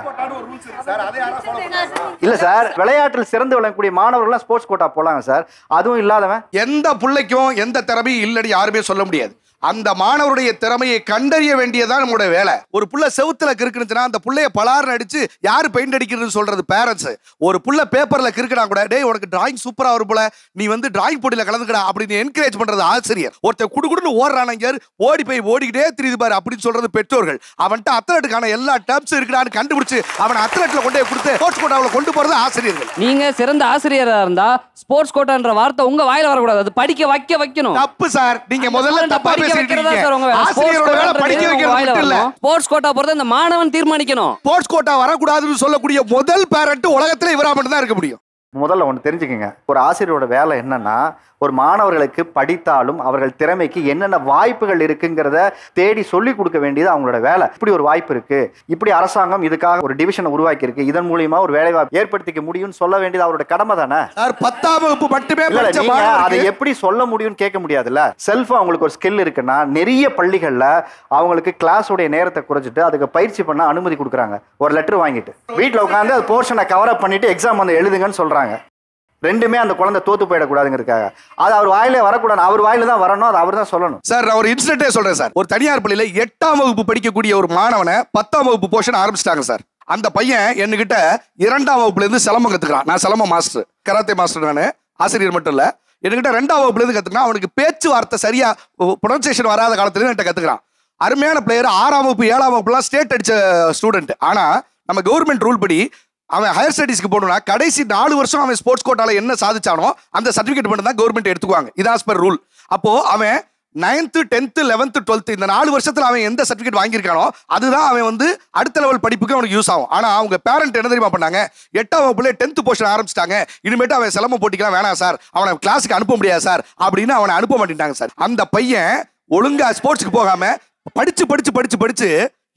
இல்ல சார், விளையாட்டில் சிறந்து விளங்கக்கூடிய மாணவர்கள்லாம் ஸ்போர்ட்ஸ் கோட்டா போலாங்க சார். அதுவும் இல்லாதவன் எந்த பிள்ளைக்கும் எந்த திறமையும் இல்லடி யாருமே சொல்ல முடியாது. அந்த மாணவருடைய திறமையை கண்டறிய வேண்டியதான் நம்மளோட வேலை. ஒரு புள்ள செவுத்துல கிறுக்குனுச்சுன்னா அந்த புள்ளைய பலார்னு அடிச்சு யாரு பெயிண்ட் அடிக்கிறதுன்னு சொல்றது பேரண்ட்ஸ். ஒரு புள்ள பேப்பர்ல கிறுக்குனா கூட டேய் உனக்கு டிராயிங் சூப்பரா வரும் போல நீ வந்து டிராயிங் போட்டியில கலந்துக்கடா அப்படின்னு என்கரேஜ் பண்றது ஆசிரியர். ஒருத்தர் குடுகுடுன்னு ஓடுறானங்க ஓடி போய் ஓடிக்கிட்டே திரியுது பாரு அப்படின்னு சொல்றது பெற்றோர்கள். அவன்கிட்ட அத்லட்டுக்கான எல்லா டர்ம்ஸ் இருக்குடான்னு கண்டுபிடிச்சு அவன் அத்லட்ல கொண்டு போய் கொடுத்து ஸ்போர்ட்ஸ் கோட்டாவில் கொண்டு போறது ஆசிரியர்கள். நீங்க சிறந்த ஆசிரியரா இருந்தா ஸ்போர்ட்ஸ் கோட்டான்ற வார்த்தை உங்க வாயில வரக்கூடாது. அது படிக்க வைக்கணும். தப்பு சார். நீங்க முதல்ல தப்பா பேசிட்டீங்க. ஆசிரியரோட வேலை படிக்க வைக்கிறது இல்ல. ஸ்போர்ட்ஸ் கோட்டா போறது அந்த மாணவன் தீர்மானிக்கணும். ஸ்போர்ட்ஸ் கோட்டா வரக்கூடாதுன்னு சொல்லக்கூடிய முதல் பேரண்ட் உலகத்துல இவரா மட்டும் தான் இருக்க முடியும். முதல்ல ஒன்று தெரிஞ்சுக்கங்க, ஒரு ஆசிரியரோட வேலை என்னன்னா ஒரு மாணவர்களுக்கு படித்தாலும் அவர்கள் திறமைக்கு என்னென்ன வாய்ப்புகள் இருக்குங்கிறத தேடி சொல்லி கொடுக்க வேண்டியது அவங்களோட வேலை. இப்படி ஒரு வாய்ப்பு இருக்கு, இப்படி அரசாங்கம் இதுக்காக ஒரு டிவிஷனை உருவாக்கி இருக்கு, இதன் மூலியமா ஒரு வேலை வாய்ப்பு ஏற்படுத்திக்க முடியும்னு சொல்ல வேண்டியது அவரோட கடமை தானே. 10ஆம் வகுப்பு மட்டுமே அதை எப்படி சொல்ல முடியும்னு கேட்க முடியாதுல்ல. செல்ஃபா அவங்களுக்கு ஒரு ஸ்கில் இருக்குன்னா நிறைய பள்ளிகள்ல அவங்களுக்கு கிளாஸோடைய நேரத்தை குறைச்சிட்டு அதுக்கு பயிற்சி பண்ண அனுமதி கொடுக்குறாங்க. ஒரு லெட்டர் வாங்கிட்டு வீட்டில் உட்காந்து அது போர்ஷனை கவர் அப் பண்ணிட்டு எக்ஸாம் வந்து எழுதுங்கன்னு சொல்றாங்க. ரெண்டுமே அந்த குழந்தை தோத்து போயிடக்கூடாதுங்கிறதுக்காக. அது அவர் வாயிலே வரக்கூடாது, அவர் வாயில தான் வரணும், அது அவர் தான் சொல்லணும். சார் நான் ஒரு இன்சிடென்ட்டே சொல்றேன் சார். ஒரு தனியார் பள்ளியில 8ஆம் வகுப்பு படிக்கக்கூடிய ஒரு மாணவனை 10ஆம் வகுப்பு போர்ஷன் ஆரம்பிச்சிட்டாங்க சார். அந்த பையன் என்கிட்ட 2ஆம் வகுப்புல இருந்து சிலம்பம் கத்துக்கிறான். நான் சிலம்பம் மாஸ்டர், கராத்தே மாஸ்டர். நான் ஆசிரியர் மட்டும் இல்ல, என்கிட்ட 2ஆம் வகுப்புல இருந்து கத்துக்கிறான். அவனுக்கு பேச்சுவார்த்தை சரியா ப்ரொனன்சியேஷன் வராத காலத்துல என்கிட்ட கத்துக்கிறான். அருமையான பிளேயர். 6ஆம் வகுப்பு 7ஆம் வகுப்புலாம் ஸ்டேட் அடிச்ச ஸ்டூடெண்ட். ஆனா நம்ம கவர்மெண்ட் ரூல் படி அவன் ஹையர் ஸ்டடீஸ்க்கு போகணும்னா கடைசி 4 வருஷம் அவன் ஸ்போர்ட்ஸ் கோட்டால என்ன சாதிச்சானோ அந்த சர்டிஃபிகேட் மட்டும் தான் கவர்மெண்ட் எடுத்துக்குவாங்க. இதாஸ் பர் ரூல். அப்போ அவன் 9th 10th 11th 12th இந்த 4 வருஷத்துல அவன் எந்த சர்டிஃபிகேட் வாங்கியிருக்கானோ அதுதான் அவன் வந்து அடுத்த லெவல் படிப்புக்கு அவனுக்கு யூஸ் ஆகும். ஆனா அவங்க பேரண்ட் என்ன தெரியுமா பண்ணாங்க, 8ஆம் வகுப்புல 10th போர்ஷன் ஆரம்பிச்சிட்டாங்க. இனிமேட்டு அவன் சிலம்பம் போட்டிக்கலாம் வேணாம் சார், அவனை கிளாஸுக்கு அனுப்ப முடியாது சார் அப்படின்னு அவனை அனுப்ப மாட்டேன்ட்டாங்க சார். அந்த பையன் ஒழுங்கா ஸ்போர்ட்ஸ்க்கு போகாம படிச்சு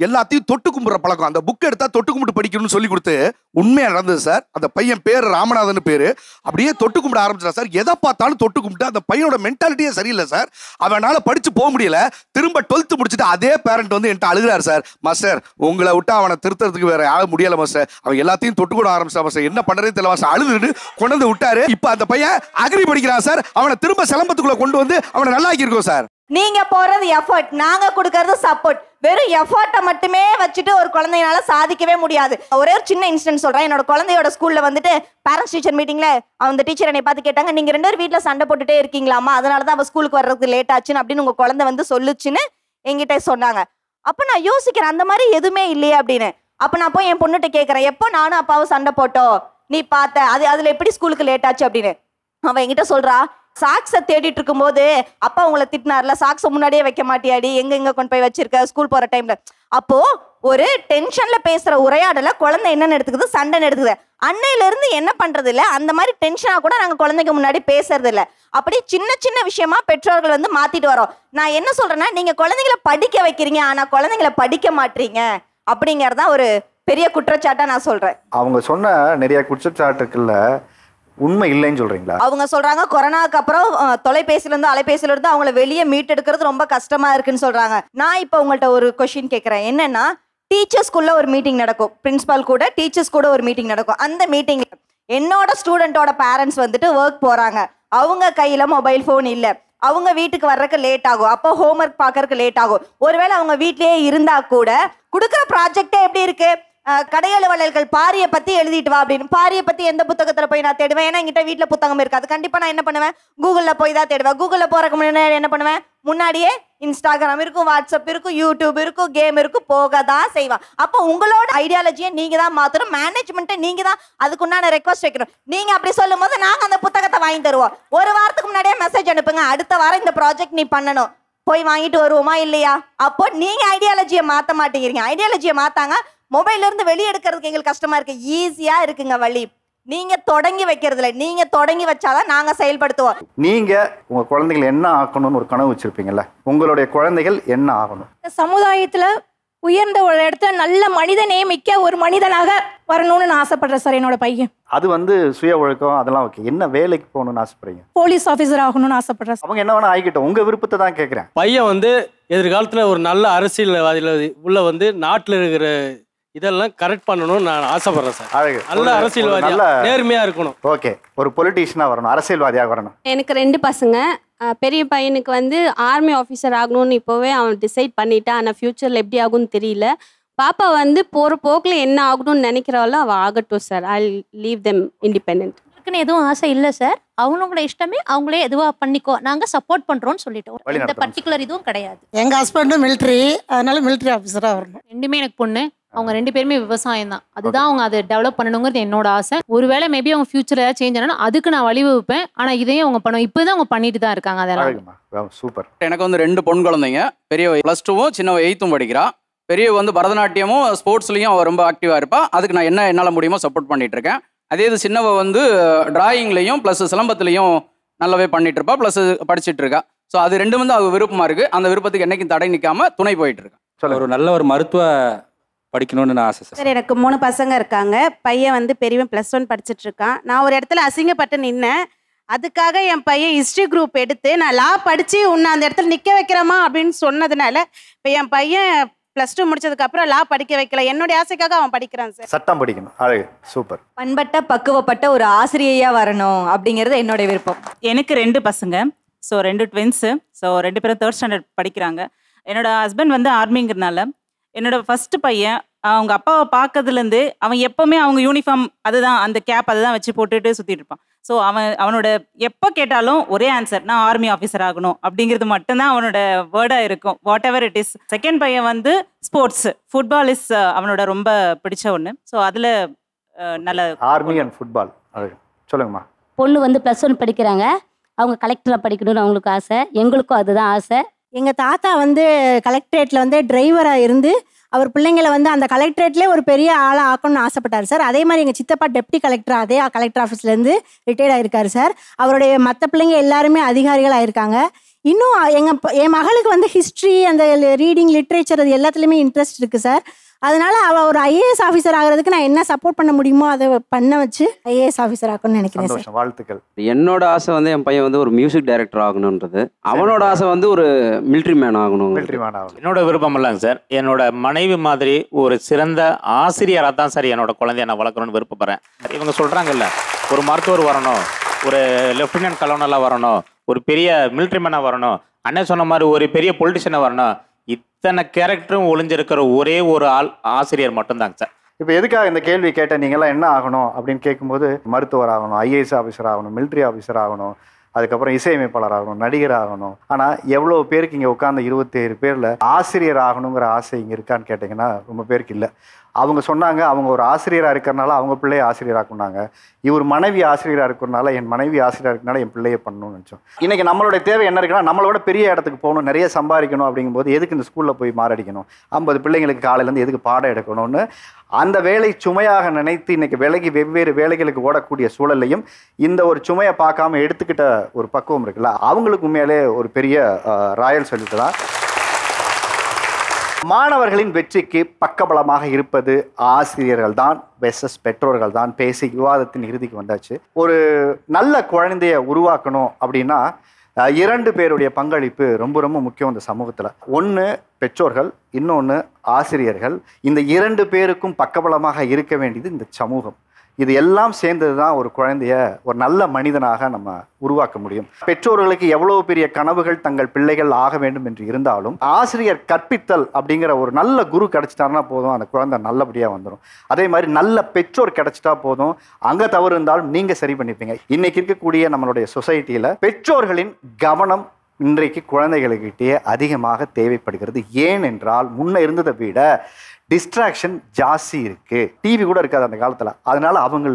எல்லாத்தையும் தொட்டு கும்பிட்ற பழக்கம். அந்த புக் எடுத்தா தொட்டு கும்பிட்டு படிக்கணும்னு சொல்லி கொடுத்து உண்மையா நடந்தது சார். அந்த பையன் பேர் ராமநாதன் பேரு. அப்படியே தொட்டு கும்பிட ஆரம்பிச்சிட்டான் சார். எதை பார்த்தாலும் தொட்டு கும்பிட்டு அந்த பையனோட மென்டாலிட்டியே சரியில்லை சார். அவனால படிச்சு போக முடியல. திரும்ப 12th முடிச்சுட்டு அதே பேரண்ட் வந்து என்கிட்ட அழுகிறார் சார். மாஸ்டர் உங்களை விட்டு அவனை திருத்துறதுக்கு வேற யாரும் முடியல மாஸ்டர், அவன் எல்லாத்தையும் தொட்டு கூட ஆரம்பிச்சான் மாஸ்டர், என்ன பண்றதுன்னு தெரியல மாஸ்டர், அழுதுட்டு கொண்டு வந்து விட்டாரு. இப்ப அந்த பையன் அக்ரி படிக்கிறான் சார். அவனை திரும்ப சிலம்பத்துக்குள்ள கொண்டு வந்து அவனை நல்லாக்கி இருக்கோம் சார். நீங்க போறது எஃபர்ட், நாங்க கொடுக்கறது சப்போர்ட். வெறும் எஃபர்ட்டை மட்டுமே வச்சுட்டு ஒரு குழந்தைனால சாதிக்கவே முடியாது. ஒரே ஒரு சின்ன இன்சிடென்ட் சொல்றேன். என்னோட குழந்தையோட ஸ்கூல்ல வந்துட்டு பேரண்ட்ஸ் டீச்சர் மீட்டிங்ல அந்த டீச்சர் என்னை பார்த்து கேட்டாங்க, நீங்க 2 பேரும் வீட்டுல சண்டை போட்டுட்டே இருக்கீங்களாமா, அதனாலதான் அவ ஸ்கூலுக்கு வர்றதுக்கு லேட் ஆச்சுன்னு அப்படின்னு உங்க குழந்தை வந்து சொல்லுச்சுன்னு என்கிட்ட சொன்னாங்க. அப்ப நான் யோசிக்கிறேன் அந்த மாதிரி எதுவுமே இல்லையே அப்படின்னு. அப்ப நான் போய் என் பொண்ணுகிட்ட கேட்கறேன், எப்போ நானும் அப்பாவும் சண்டை போட்டோம் நீ பார்த்த, அதுல எப்படி ஸ்கூலுக்கு லேட் ஆச்சு அப்படின்னு. அவன் என்கிட்ட சொல்றா, சாக்ஸை தேடிட்டு இருக்கும் போது அப்பா உங்களை திட்டினார்ல, சாக்ஸை முன்னாடியே வைக்க மாட்டியாடி, எங்க கொண்டு போய் வச்சிருக்க ஸ்கூல் போற டைம்ல. அப்போ ஒரு டென்ஷன்ல பேசுற உரையாடல குழந்தை என்னன்னு எடுத்துக்குது, சண்டைன்னு எடுத்துக்குது. அன்னையில இருந்து என்ன பண்றது இல்ல, அந்த மாதிரி டென்ஷனா கூட நாங்க குழந்தைக்கு முன்னாடி பேசுறது இல்ல. அப்படி சின்ன விஷயமா பெற்றோர்கள் வந்து மாத்திட்டு வரோம். நான் என்ன சொல்றேன்னா, நீங்க குழந்தைங்களை படிக்க வைக்கிறீங்க, ஆனா குழந்தைங்களை படிக்க மாட்டீங்க அப்படிங்கறதான் ஒரு பெரிய குற்றச்சாட்டா நான் சொல்றேன். அவங்க சொன்ன நிறைய குற்றச்சாட்டுக்குள்ள உண்மை இல்லைன்னு சொல்றீங்களா? அவங்க சொல்றாங்க கொரோனாக்கு அப்புறம் தொலைபேசியில இருந்து அலைபேசியில இருந்து அவங்கள வெளியே மீட்டெடுக்கிறது ரொம்ப கஷ்டமா இருக்குன்னு சொல்றாங்க. நான் இப்ப உங்கள்ட்ட ஒரு கொஸ்டின் கேட்கறேன். என்னன்னா, டீச்சர்ஸ்குள்ள ஒரு மீட்டிங் நடக்கும், பிரின்சிபால் கூட டீச்சர்ஸ் கூட ஒரு மீட்டிங் நடக்கும். அந்த மீட்டிங்ல என்னோட ஸ்டூடெண்டோட பேரண்ட்ஸ் வந்துட்டு ஒர்க் போறாங்க, அவங்க கையில மொபைல் போன் இல்ல, அவங்க வீட்டுக்கு வர்றதுக்கு லேட் ஆகும், அப்போ ஹோம்ஒர்க் பார்க்கறதுக்கு லேட் ஆகும். ஒருவேளை அவங்க வீட்லயே இருந்தா கூட கொடுக்குற ப்ராஜெக்டே எப்படி இருக்கு, கடையலுவலர்கள் பாரியை பத்தி எழுதிட்டு வா அப்படின்னு. பாரியை பத்தி எந்த புத்தகத்துல போய் நான் தேடுவேன், ஏன்னா என்கிட்ட வீட்டுல புத்தகம் இருக்காது. கண்டிப்பா நான் என்ன பண்ணுவேன், கூகுள்ல போய் தான் தேடுவேன். கூகுள்ல போறதுக்கு முன்னாடி என்ன பண்ணுவேன், முன்னாடியே இன்ஸ்டாகிராம் இருக்கும், வாட்ஸ்அப் இருக்கும், யூடியூப் இருக்கும், கேம் இருக்கும், போக தான் செய்வான். அப்போ உங்களோட ஐடியாலஜியை நீங்க தான் மாத்தணும், மேனேஜ்மெண்ட்டை நீங்க தான் அதுக்குண்டான ரெக்வஸ்ட் வைக்கணும். நீங்க அப்படி சொல்லும் போது நாங்க அந்த புத்தகத்தை வாங்கி தருவோம். ஒரு வாரத்துக்கு முன்னாடியே மெசேஜ் அனுப்புங்க, அடுத்த வாரம் இந்த ப்ராஜெக்ட் நீ பண்ணணும், போய் வாங்கிட்டு வருவோமா இல்லையா? அப்போ நீங்க ஐடியாலஜியை மாத்த மாட்டேங்கிறீங்க. ஐடியாலஜியை மாத்தாங்க, மொபைல்ல இருந்து வெளியே எடுக்கிறதுக்கு எங்களுக்கு கஷ்டமா இருக்கு. ஈஸியா இருக்குங்க வழி, நீங்க தொடங்கி வைக்கிறதுல, நீங்க தொடங்கி வச்சாதான் நாங்க செயல்படுத்துவோம். நீங்க உங்க குழந்தைகள் என்ன ஆக்கணும்னு ஒரு கனவு வச்சிருப்பீங்கல்ல, உங்களுடைய குழந்தைகள் என்ன ஆகணும்? சமுதாயத்துல உயர்ந்த ஒரு இடத்துல நல்ல மனிதனே மிக்க ஒரு மனிதனாக வரணும்னு நான் ஆசைப்படுறேன் சார். என்னோட பையன் அது வந்து சுய ஒழுக்கம் அதெல்லாம் ஓகே, என்ன வேலைக்கு போகணும்னு ஆசைப்படுறீங்க? போலீஸ் ஆஃபீஸர் ஆகணும்னு ஆசைப்படுறேன். அவங்க என்ன வேணா ஆகிக்கிட்டோம், உங்க விருப்பத்தை தான் கேட்குறேன். பையன் வந்து எதிர்காலத்தில் ஒரு நல்ல அரசியல்வாதியில் உள்ள வந்து நாட்டில் இருக்கிற இதெல்லாம் கரெக்ட் பண்ணணும்னு நான் ஆசைப்படுறேன் சார். அழகு, நல்ல அரசியல்வாதியா நேர்மையா இருக்கணும். ஓகே, ஒரு பொலிட்டீஷியனா வரணும், அரசியல்வாதியாக வரணும். எனக்கு 2 பசங்க. பெரிய பையனுக்கு வந்து ஆர்மி ஆஃபீஸர் ஆகணும்னு இப்போவே அவன் டிசைட் பண்ணிட்டான். ஆனால் ஃப்யூச்சரில் எப்படி ஆகும்னு தெரியல. பாப்பா வந்து போகிற போக்கில் என்ன ஆகணும்னு நினைக்கிறாளோ அவள் ஆகட்டும் sir. I leave them independent. இருக்குன்னு எதுவும் ஆசை இல்லை சார். அவங்களோட இஷ்டமே, அவங்களே எதுவாக பண்ணிக்கோ, நாங்கள் சப்போர்ட் பண்ணுறோம்னு சொல்லிட்டோம். இந்த பர்டிகுலர் இதுவும் கிடையாது. எங்கள் ஹஸ்பண்டும் மிலிட்ரி, அதனால மிலிட்ரி ஆஃபீஸராக வரணும். ரெண்டுமே எனக்கு பொண்ணு. அவங்க 2 பேருமே விவசாயம் தான். அதுதான் அவங்க அதை டெவலப் பண்ணணுங்கிறது என்னோட ஆசை. ஒருவேளை மேபி அவங்க ஃபியூச்சர் ஏதாவது சேஞ்ச் ஆனாலும் அதுக்கு நான் வழிவகுப்பேன். ஆனால் இதையும் அவங்க பண்ணுவோம். இப்போ தான் அவங்க பண்ணிட்டு தான் இருக்காங்க. அதெல்லாம் சூப்பர். எனக்கு வந்து 2 பொன் குழந்தைங்க. பெரிய +2வும் சின்னவ 8th படிக்கிறா. பெரிய வந்து பரதநாட்டியமும் ஸ்போர்ட்ஸ்லையும் அவள் ரொம்ப ஆக்டிவாக இருப்பா. அதுக்கு நான் என்னால் முடியுமோ சப்போர்ட் பண்ணிட்டு இருக்கேன். அதே இது சின்னவ வந்து டிராயிங்லையும் ப்ளஸ் சிலம்பத்துலையும் நல்லாவே பண்ணிட்டு இருப்பா, ப்ளஸ் படிச்சுட்டு இருக்கா. ஸோ அது 2 வந்து அவள் விருப்பமாக இருக்குது. அந்த விருப்பத்துக்கு என்னைக்கும் தடை நிற்காம துணை போயிட்டு இருக்கேன். ஒரு நல்ல ஒரு மருத்துவ படிக்கணும்னு நான் ஆசை சார். எனக்கு 3 பசங்க இருக்காங்க. பையன் வந்து பெரியவன் +1 படிச்சுட்டு இருக்கான். நான் ஒரு இடத்துல அசிங்கப்பட்டு நின்னேன். அதுக்காக என் பையன் ஹிஸ்ட்ரி குரூப் எடுத்து நான் லா படித்து உன்னை அந்த இடத்துல நிற்க வைக்கிறோமா அப்படின்னு சொன்னதுனால இப்போ என் பையன் +2 முடிச்சதுக்கப்புறம் லா படிக்க வைக்கல. என்னுடைய ஆசைக்காக அவன் படிக்கிறான் சார். சட்டம் படிக்கணும். அழகு. சூப்பர். பண்பட்ட பக்குவப்பட்ட ஒரு ஆசிரியையா வரணும் அப்படிங்கிறது என்னோட விருப்பம். எனக்கு 2 பசங்க. So 2 twins. ஸோ 2 பேரும் 3rd ஸ்டாண்டர்ட் படிக்கிறாங்க. என்னோட ஹஸ்பண்ட் வந்து ஆர்மிங்கிறதுனால என்னோட ஃபர்ஸ்ட் பையன் அவங்க அப்பாவை பார்க்கறதுலேருந்து அவன் எப்போவுமே அவங்க யூனிஃபார்ம் அதுதான், அந்த கேப் அதை தான் வச்சு போட்டுட்டு சுற்றிட்டு இருப்பான். ஸோ அவனோட எப்போ கேட்டாலும் ஒரே ஆன்சர், நான் ஆர்மி ஆஃபீஸர் ஆகணும் அப்படிங்கிறது மட்டும்தான் அவனோட வேர்டாக இருக்கும், what ever it is. Second பையன் வந்து ஸ்போர்ட்ஸ், ஃபுட்பால் இஸ் அவனோட ரொம்ப பிடிச்ச ஒன்று. ஸோ அதில் நல்ல ஆர்மி அண்ட் ஃபுட்பால். சொல்லுங்கம்மா. பொண்ணு வந்து +1 படிக்கிறாங்க. அவங்க கலெக்டராக படிக்கணும்னு அவங்களுக்கு ஆசை. எங்களுக்கும் அதுதான் ஆசை. எங்கள் தாத்தா வந்து கலெக்டரேட்டில் வந்து டிரைவராக இருந்து அவர் பிள்ளைங்களை வந்து அந்த கலெக்டரேட்லேயே ஒரு பெரிய ஆளாக ஆக்கணும்னு ஆசைப்பட்டார் சார். அதே மாதிரி எங்கள் சித்தப்பா டெப்டி கலெக்டர் அதே கலெக்டர் ஆஃபீஸ்லேருந்து ரிட்டையர்ட் ஆகிருக்காரு சார். அவருடைய மற்ற பிள்ளைங்க எல்லாருமே அதிகாரிகள் ஆயிருக்காங்க. இன்னும் என் மகளுக்கு வந்து ஹிஸ்ட்ரி, அந்த ரீடிங், லிட்ரேச்சர் அது எல்லாத்துலேயுமே இன்ட்ரெஸ்ட் இருக்குது சார். அதனால அவள் ஒரு IAS ஆஃபீஸர் ஆகிறதுக்கு நான் என்ன சப்போர்ட் பண்ண முடியுமோ அதை பண்ண வச்சு IAS ஆஃபீஸர் ஆகணும்னு நினைக்கிறேன் சார். வாழ்த்துக்கள். என்னோட ஆசை வந்து என் பையன் வந்து ஒரு மியூசிக் டைரக்டர் ஆகணுன்றது. அவனோட ஆசை வந்து ஒரு மிலிட்ரி மேன் ஆகணும். என்னோட விருப்பம் இல்லைங்க சார். என்னோட மனைவி மாதிரி ஒரு சிறந்த ஆசிரியராக தான் சார் என்னோட குழந்தைய நான் வளர்க்கணும்னு விருப்பப்படுறேன். இவங்க சொல்கிறாங்கல்ல, ஒரு மருத்துவர் வரணும், ஒரு லெஃப்டினன்ட் கலோனலாக வரணும், ஒரு பெரிய மிலிட்ரி மேனாக வரணும், அண்ணன் சொன்ன மாதிரி ஒரு பெரிய பொலிட்டிஷியனாக வரணும். இத்தனை கேரக்டரும் ஒளிஞ்சிருக்கிற ஒரே ஒரு ஆள் ஆசிரியர் மட்டும்தாங்க சார். இப்போ எதுக்காக இந்த கேள்வி கேட்ட, நீங்களாம் என்ன ஆகணும் அப்படின்னு கேட்கும்போது மருத்துவர் ஆகணும், IAS ஆஃபீஸர் ஆகணும், மிலிட்ரி ஆஃபீஸர் ஆகணும், அதுக்கப்புறம் இசையமைப்பாளர் ஆகணும், நடிகர் ஆகணும். ஆனால் எவ்வளோ பேருக்கு இங்கே உட்காந்து 27 பேரில் ஆசிரியர் ஆகணுங்கிற ஆசை இங்கே இருக்கான்னு கேட்டிங்கன்னா ரொம்ப பேருக்கு இல்லை. அவங்க சொன்னாங்க, அவங்க ஒரு ஆசிரியராக இருக்கிறனால அவங்க பிள்ளையை ஆசிரியராக்குனாங்க. இவர் மனைவி ஆசிரியராக இருக்கிறனால என் மனைவி ஆசிரியராக இருக்கிறனால என் பிள்ளையை பண்ணணும்னு நினச்சோம். இன்றைக்கி நம்மளோட தேவை என்ன இருக்குன்னா, நம்மளோட பெரிய இடத்துக்கு போகணும், நிறைய சம்பாதிக்கணும். அப்படிங்கும்போது எதுக்கு இந்த ஸ்கூலில் போய் மாரடிக்கணும், 50 பிள்ளைங்களுக்கு காலையிலேருந்து எதுக்கு பாடம் எடுக்கணும்னு அந்த வேலை சுமையாக நினைத்து இன்றைக்கி விலகி வெவ்வேறு வேலைகளுக்கு ஓடக்கூடிய சூழலையும் இந்த ஒரு சுமையை பார்க்காம எடுத்துக்கிட்ட ஒரு பக்குவம் இருக்குல்ல, அவங்களுக்கு உண்மையிலே ஒரு பெரிய ராயல் சொல்லிட்டு தான். மாணவர்களின் வெற்றிக்கு பக்கபலமாக இருப்பது ஆசிரியர்கள் தான் வெர்சஸ் பெற்றோர்கள் தான். பேசி விவாதத்தின் இறுதிக்கு வந்தாச்சு. ஒரு நல்ல குழந்தைய உருவாக்கணும் அப்படின்னா 2 பேருடைய பங்களிப்பு ரொம்ப ரொம்ப முக்கியம் இந்த சமூகத்தில். ஒன்று பெற்றோர்கள், இன்னொன்று ஆசிரியர்கள். இந்த 2 பேருக்கும் பக்கபலமாக இருக்க வேண்டியது இந்த சமூகம். இது எல்லாம் சேர்ந்தது தான் ஒரு குழந்தைய ஒரு நல்ல மனிதனாக நம்ம உருவாக்க முடியும். பெற்றோர்களுக்கு எவ்வளோ பெரிய கனவுகள் தங்கள் பிள்ளைகள் ஆக வேண்டும் என்று இருந்தாலும் ஆசிரியர் கற்பித்தல் அப்படிங்கிற ஒரு நல்ல குரு கிடைச்சிட்டாருன்னா போதும், அந்த குழந்தை நல்லபடியாக வந்துடும். அதே மாதிரி நல்ல பெற்றோர் கிடைச்சிட்டா போதும், அங்கே தவறு இருந்தாலும் நீங்கள் சரி பண்ணிப்பீங்க. இன்னைக்கு இருக்கக்கூடிய நம்மளுடைய சொசைட்டியில் பெற்றோர்களின் கவனம் இன்றைக்கு குழந்தைகளுக்கிட்டே அதிகமாக தேவைப்படுகிறது. ஏனென்றால் முன்ன இருந்ததை விட டிஸ்ட்ராக்ஷன் ஜாஸ்தி இருக்குது. டிவி கூட இருக்காது அந்த காலத்தில். அதனால் அவங்க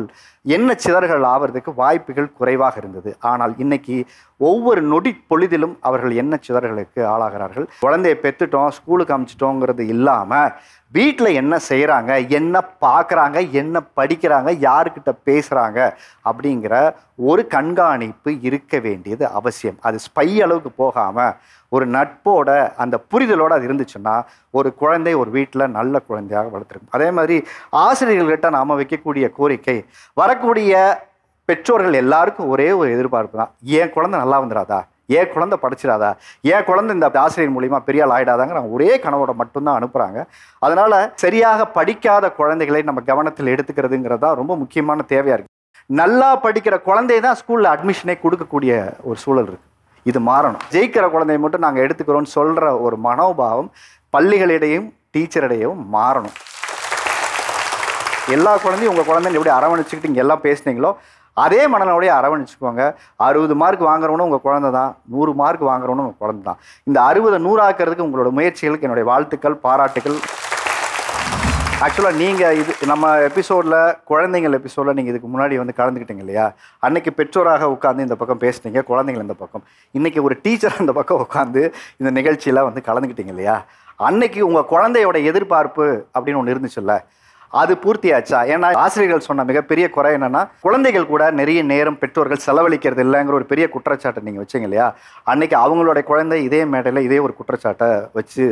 என்ன சிதறல்கள் ஆவறதுக்கு வாய்ப்புகள் குறைவாக இருந்தது. ஆனால் இன்னைக்கு ஒவ்வொரு நொடி பொழுதிலும் அவர்கள் என்ன சிதறல்களுக்கு ஆளாகிறார்கள். குழந்தைய பெற்றுட்டோம், ஸ்கூலுக்கு அனுப்பிச்சிட்டோங்கிறது இல்லாமல் வீட்டில் என்ன செய்கிறாங்க, என்ன பார்க்குறாங்க, என்ன படிக்கிறாங்க, யாருக்கிட்ட பேசுகிறாங்க அப்படிங்கிற ஒரு கண்காணிப்பு இருக்க வேண்டியது அவசியம். அது ஸ்பை அளவுக்கு போகாமல் ஒரு நட்போட அந்த புரிதலோடு அது இருந்துச்சுன்னா ஒரு குழந்தை ஒரு வீட்டில் நல்ல குழந்தையாக வளர்த்துருக்கும். அதே மாதிரி ஆசிரியர்கள்கிட்ட நாம் வைக்கக்கூடிய கோரிக்கை, வரக்கூடிய பெற்றோர்கள் எல்லாருக்கும் ஒரே ஒரு எதிர்பார்ப்பு தான், என் குழந்தை நல்லா வந்துடாதா, ஏன் குழந்தை படிச்சிடாதா, ஏன் குழந்தை இந்த ஆசிரியர் மூலிமா பெரிய ஆள் ஆகிடாதாங்கிற ஒரே கனவோட மட்டும்தான் அனுப்புகிறாங்க. அதனால் சரியாக படிக்காத குழந்தைகளை நம்ம கவனத்தில் எடுத்துக்கிறதுங்கிறது தான் ரொம்ப முக்கியமான தேவையாக இருக்குது. நல்லா படிக்கிற குழந்தைய தான் ஸ்கூலில் அட்மிஷனே கொடுக்கக்கூடிய ஒரு சூழல் இருக்குது. இது மாறணும். ஜெயிக்கிற குழந்தைய மட்டும் நாங்கள் எடுத்துக்கிறோம்னு சொல்கிற ஒரு மனோபாவம் பள்ளிகளிடையும் டீச்சரிடையும் மாறணும். எல்லா குழந்தையும் உங்கள் குழந்தைன்னு எப்படி அரவணைச்சிக்கிட்டு இங்கே எல்லாம் பேசுனீங்களோ அதே மனநோடைய அரவணைச்சுக்கோங்க. 60 மார்க் வாங்குறவனும் உங்கள் குழந்தை தான், 100 மார்க் வாங்குறவனும் உங்கள் குழந்தை தான். இந்த 60 100 ஆக்கிறதுக்கு உங்களோட முயற்சிகளுக்கு என்னுடைய வாழ்த்துக்கள், பாராட்டுகள். ஆக்சுவலாக நீங்கள் இது நம்ம எபிசோடில் குழந்தைங்கள் எபிசோடில் நீங்கள் இதுக்கு முன்னாடி வந்து கலந்துக்கிட்டீங்க இல்லையா? அன்னைக்கு பெற்றோராக உட்காந்து இந்த பக்கம் பேசுனீங்க, குழந்தைங்கள் இந்த பக்கம். இன்றைக்கி ஒரு டீச்சர் அந்த பக்கம் உட்காந்து இந்த நிகழ்ச்சியில் வந்து கலந்துக்கிட்டீங்க இல்லையா? அன்னைக்கு உங்கள் குழந்தையோட எதிர்பார்ப்பு அப்படின்னு ஒன்று இருந்துச்சுல்ல, அது பூர்த்தியாச்சா? ஏன்னா ஆசிரியர்கள் சொன்ன மிகப்பெரிய குறை என்னன்னா, குழந்தைகள் கூட நிறைய நேரம் பெற்றோர்கள் செலவழிக்கிறது இல்லைங்கிற ஒரு பெரிய குற்றச்சாட்டை நீங்கள் வச்சிங்க இல்லையா? அன்னைக்கு அவங்களுடைய குழந்தை இதே மேடையில் இதே ஒரு குற்றச்சாட்டை வச்சு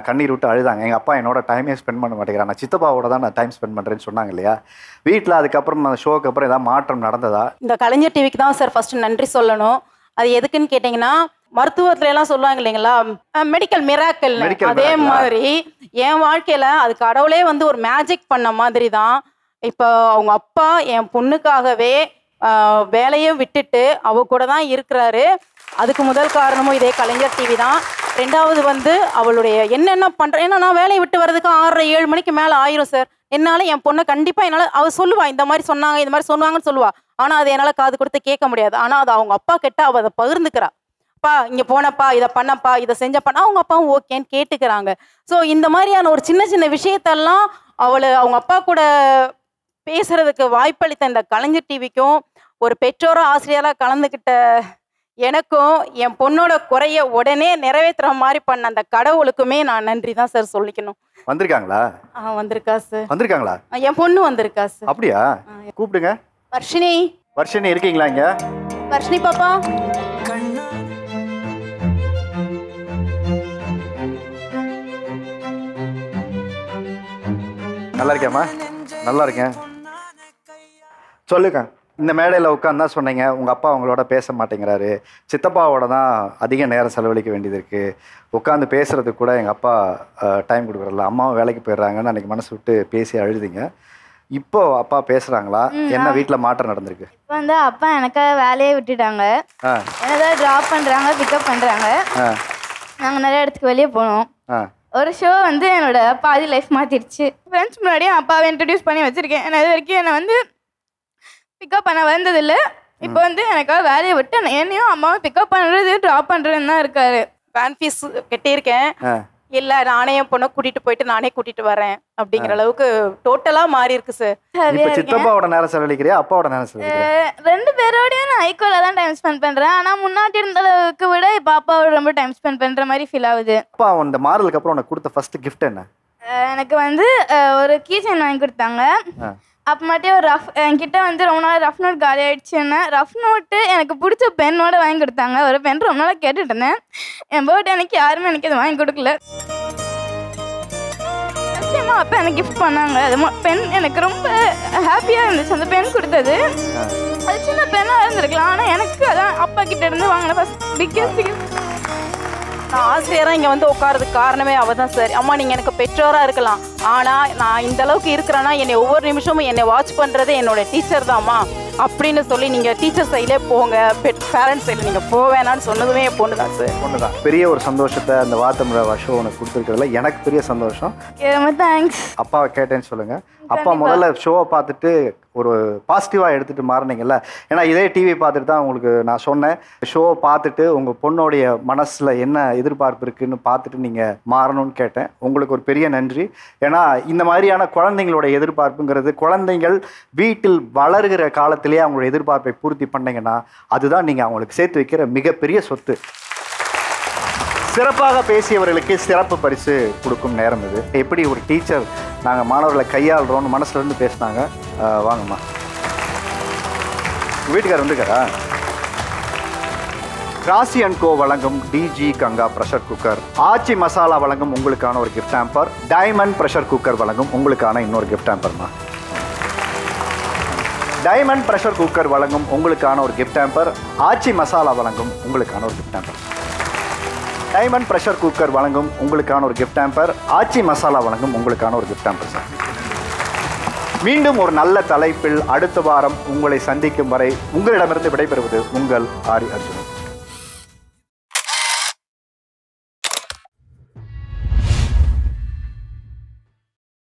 கண்ணீர் விட்டு அழுதாங்க. எங்கள் அப்பா என்னோட டைமே ஸ்பெண்ட் பண்ண மாட்டேங்கிறான், நான் சித்தப்பாவோட தான் நான் டைம் ஸ்பெண்ட் பண்ணுறேன்னு சொன்னாங்க இல்லையா? வீட்டில் அதுக்கப்புறம் அந்த ஷோக்கு அப்புறம் ஏதாவது மாற்றம் நடந்ததா? இந்த கலைஞர் டிவிக்கு தான் சார் ஃபர்ஸ்ட் நன்றி சொல்லணும். அது எதுக்குன்னு கேட்டிங்கன்னா, மருத்துவத்துல எல்லாம் சொல்லுவாங்க இல்லைங்களா, மெடிக்கல் மிராக்கல், அதே மாதிரி என் வாழ்க்கையில அது கடவுளே வந்து ஒரு மேஜிக் பண்ண மாதிரி தான். இப்போ அவங்க அப்பா என் பொண்ணுக்காகவே வேலையை விட்டுட்டு அவ கூட தான் இருக்கிறாரு. அதுக்கு முதல் காரணமும் இதே கலைஞர் டிவி தான். ரெண்டாவது வந்து அவளுடைய என்னென்ன பண்ணுறேன், ஏன்னா நான் வேலையை விட்டு வர்றதுக்கு 6-7 மணிக்கு மேலே ஆயிரும் சார். என்னால் என் பொண்ணை கண்டிப்பாக என்னால் அவள் சொல்லுவா, இந்த மாதிரி சொன்னாங்க இந்த மாதிரி சொன்னாங்கன்னு சொல்லுவா. ஆனால் அது என்னால் காது கொடுத்து கேட்க முடியாது. ஆனால் அது அவங்க அப்பா கிட்ட அவள் அதை பகிர்ந்துக்கிறா. அப்பா இங்கே போனப்பா, இதை பண்ணப்பா, இதை செஞ்சப்பா, அவங்க அப்பாவும் ஓகேன்னு கேட்டுக்கிறாங்க. ஸோ இந்த மாதிரியான ஒரு சின்ன சின்ன விஷயத்தெல்லாம் அவங்க அப்பா கூட பேசுறதுக்கு வாய்ப்பளித்த இந்த கலைஞர் டிவிக்கும், ஒரு பெற்றோரோ ஆசிரியராக கலந்துக்கிட்ட எனக்கும், என் பொண்ணோட குறைய உடனே நிறைவேற்றுற மாதிரி பண்ண அந்த கடவுளுக்குமே நான் நன்றி தான் சார் சொல்லிக்கணும். வந்திருக்காங்களா? வந்திருக்கா சார். வந்திருக்காங்களா? என் பொண்ணு வந்திருக்கா சார். அப்படியா? கூப்பிடுங்க. வர்ஷினி. வர்ஷினி இருக்கீங்களா இங்க? வர்ஷினி பாப்பா. நல்லா இருக்கேம்மா? நல்லா இருக்கேன். சொல்லுங்க. இந்த மேடையில் உட்காந்து தான் சொன்னீங்க, உங்கள் அப்பா அவங்களோட பேச மாட்டேங்கிறாரு, சித்தப்பாவோட தான் அதிக நேரம் செலவழிக்க வேண்டியது இருக்குது, உட்காந்து பேசுகிறதுக்கு கூட எங்கள் அப்பா டைம் கொடுக்குறதில்ல, அம்மாவும் வேலைக்கு போயிடுறாங்கன்னு அன்றைக்கி மனசு விட்டு பேசி அழுதிங்க. இப்போ அப்பா பேசுகிறாங்களா? என்ன வீட்டில் மாற்றம் நடந்திருக்கு? இப்போ வந்து அப்பா எனக்கு வேலையை விட்டுட்டாங்க, என்னதான் ட்ராப் பண்ணுறாங்க, பிக்கப் பண்ணுறாங்க. நாங்கள் நிறைய இடத்துக்கு வெளியே போனோம். ஒரு ஷோ வந்து என்னோட பாதி லைஃப் மாற்றிடுச்சு. ஃப்ரெண்ட்ஸ் முன்னாடியே அப்பாவை இன்ட்ரடியூஸ் பண்ணி வச்சுருக்கேன். ஏன்னா இது வரைக்கும் என்னை வந்து பிக்கப் பண்ண வந்ததில்லை. இப்போ வந்து எனக்காக வேலையை விட்டு என்னையும் அம்மாவும் பிக்கப் பண்ணுறது ட்ராப் பண்ணுறதுன்னு தான் இருக்காரு. வேன் ஃபீஸ் கட்டியிருக்கேன், இல்லை நானே என் பொண்ணை கூட்டிகிட்டு போயிட்டு நானே கூட்டிகிட்டு வரேன் அப்படிங்கிற அளவுக்கு டோட்டலாக மாறி இருக்கு சார். இப்போ சித்தப்பாவோட நேரம் செலவழிக்கிறியா அப்பாவோட நேரம் செலவழிக்கிறியா? 2 பேரோடையும் நான் ஈக்குவலாக தான் டைம் ஸ்பெண்ட் பண்ணுறேன். ஆனால் முன்னாடி இருந்த அளவுக்கு விட இப்போ அப்பாவோட ரொம்ப டைம் ஸ்பெண்ட் பண்ணுற மாதிரி ஃபீல் ஆகுது. அப்பா அந்த மாறலுக்கு அப்புறம் உனக்கு கொடுத்த ஃபர்ஸ்ட் கிஃப்ட் என்ன? எனக்கு வந்து ஒரு கீ செயின் வாங்கி கொடுத்தாங்க. அப்புறமாட்டி ஒரு என்கிட்ட வந்து ரொம்ப நாள் ரஃப் நோட் காலி ஆகிடுச்சுன்னு ரஃப் நோட்டு எனக்கு பிடிச்ச பெண்ணோட வாங்கி கொடுத்தாங்க. ஒரு பென் ரொம்ப நாளாக கேட்டுட்டு இருந்தேன். என் பர்த்டே எனக்கு யாருமே எனக்கு அதை வாங்கி கொடுக்கல. நிச்சயமாக அப்போ எனக்கு கிஃப்ட் பண்ணாங்க. அது பென் எனக்கு ரொம்ப ஹாப்பியாக இருந்துச்சு அந்த பென் கொடுத்தது. அது சின்ன பெண்ணாக இருந்திருக்கலாம், ஆனால் எனக்கு அதான் அப்பா கிட்ட இருந்து வாங்கின ஃபர்ஸ்ட் பிக்கஸ்ட் கிஃப்ட். நான் ஆசிரியராக இங்கே வந்து உட்காரதுக்கு காரணமே அவள் தான் சார். அம்மா நீங்கள் எனக்கு பெற்றோராக இருக்கலாம், ஆனால் நான் இந்த அளவுக்கு இருக்கிறேன்னா என்னை ஒவ்வொரு நிமிஷமும் என்னை வாட்ச் பண்ணுறது என்னோட டீச்சர் தான்மா அப்படின்னு சொல்லி நீங்கள் டீச்சர் சைட்லேயே போங்க, பேரண்ட்ஸ் சைடில் நீங்கள் போவேனான்னு சொன்னதுமே என் பொண்ணு தான் சார். பொண்ணு தான். பெரிய ஒரு சந்தோஷத்தை அந்த வாத்தமிழ ஷோ உனக்கு கொடுத்துருக்கிறதுல எனக்கு பெரிய சந்தோஷம். தேங்க்ஸ். அப்பாவை கேட்டேன்னு சொல்லுங்கள். அப்பா முதல்ல ஷோவை பார்த்துட்டு ஒரு பாசிட்டிவாக எடுத்துகிட்டு மாறினீங்கல்ல. ஏன்னா இதே டிவி பார்த்துட்டு தான் உங்களுக்கு நான் சொன்னேன், ஷோவை பார்த்துட்டு உங்கள் பொண்ணுடைய மனசில் என்ன எதிர்பார்ப்பு இருக்குதுன்னு பார்த்துட்டு நீங்கள் மாறணும்னு கேட்டேன். உங்களுக்கு ஒரு பெரிய நன்றி. ஏன்னா இந்த மாதிரியான குழந்தைங்களோட எதிர்பார்ப்புங்கிறது, குழந்தைங்கள் வீட்டில் வளர்கிற காலத்திலேயே அவங்களோட எதிர்பார்ப்பை பூர்த்தி பண்ணிங்கன்னா அதுதான் நீங்கள் அவங்களுக்கு சேர்த்து வைக்கிற மிகப்பெரிய சொத்து. சிறப்பாக பேசியவர்களுக்கு சிறப்பு பரிசு கொடுக்கும் நேரம் இது. எப்படி ஒரு டீச்சர் நாங்கள் மாணவர்களை கையாளுறோம்னு மனசுலேருந்து பேசினாங்க. வாங்கம்மா. வீட்டுக்கார் வந்துருக்காரா? ராசி அண்ட் கோ வழங்கும் டிஜி கங்கா ப்ரெஷர் குக்கர், ஆச்சி மசாலா வழங்கும் உங்களுக்கான ஒரு gift hamper, diamond pressure cooker வழங்கும் உங்களுக்கான இன்னொரு கிஃப்ட் ஹேம்பர்மா. டைமண்ட் ப்ரெஷர் குக்கர் வழங்கும் உங்களுக்கான ஒரு கிஃப்ட் ஹேம்பர், ஆச்சி மசாலா வழங்கும் உங்களுக்கான ஒரு gift hamper. Diamond pressure cooker வழங்கும் உங்களுக்கான ஒரு கிஃப்ட் ஹேம்பர், ஆச்சி மசாலா வழங்கும் உங்களுக்கான ஒரு கிஃப்ட் ஹேம்பர் சார். மீண்டும் ஒரு நல்ல தலைப்பில் அடுத்த வாரம் உங்களை சந்திக்கும் வரை உங்களிடமிருந்து விடைபெறுவது உங்கள் ஆரி அர்ஜுனன்.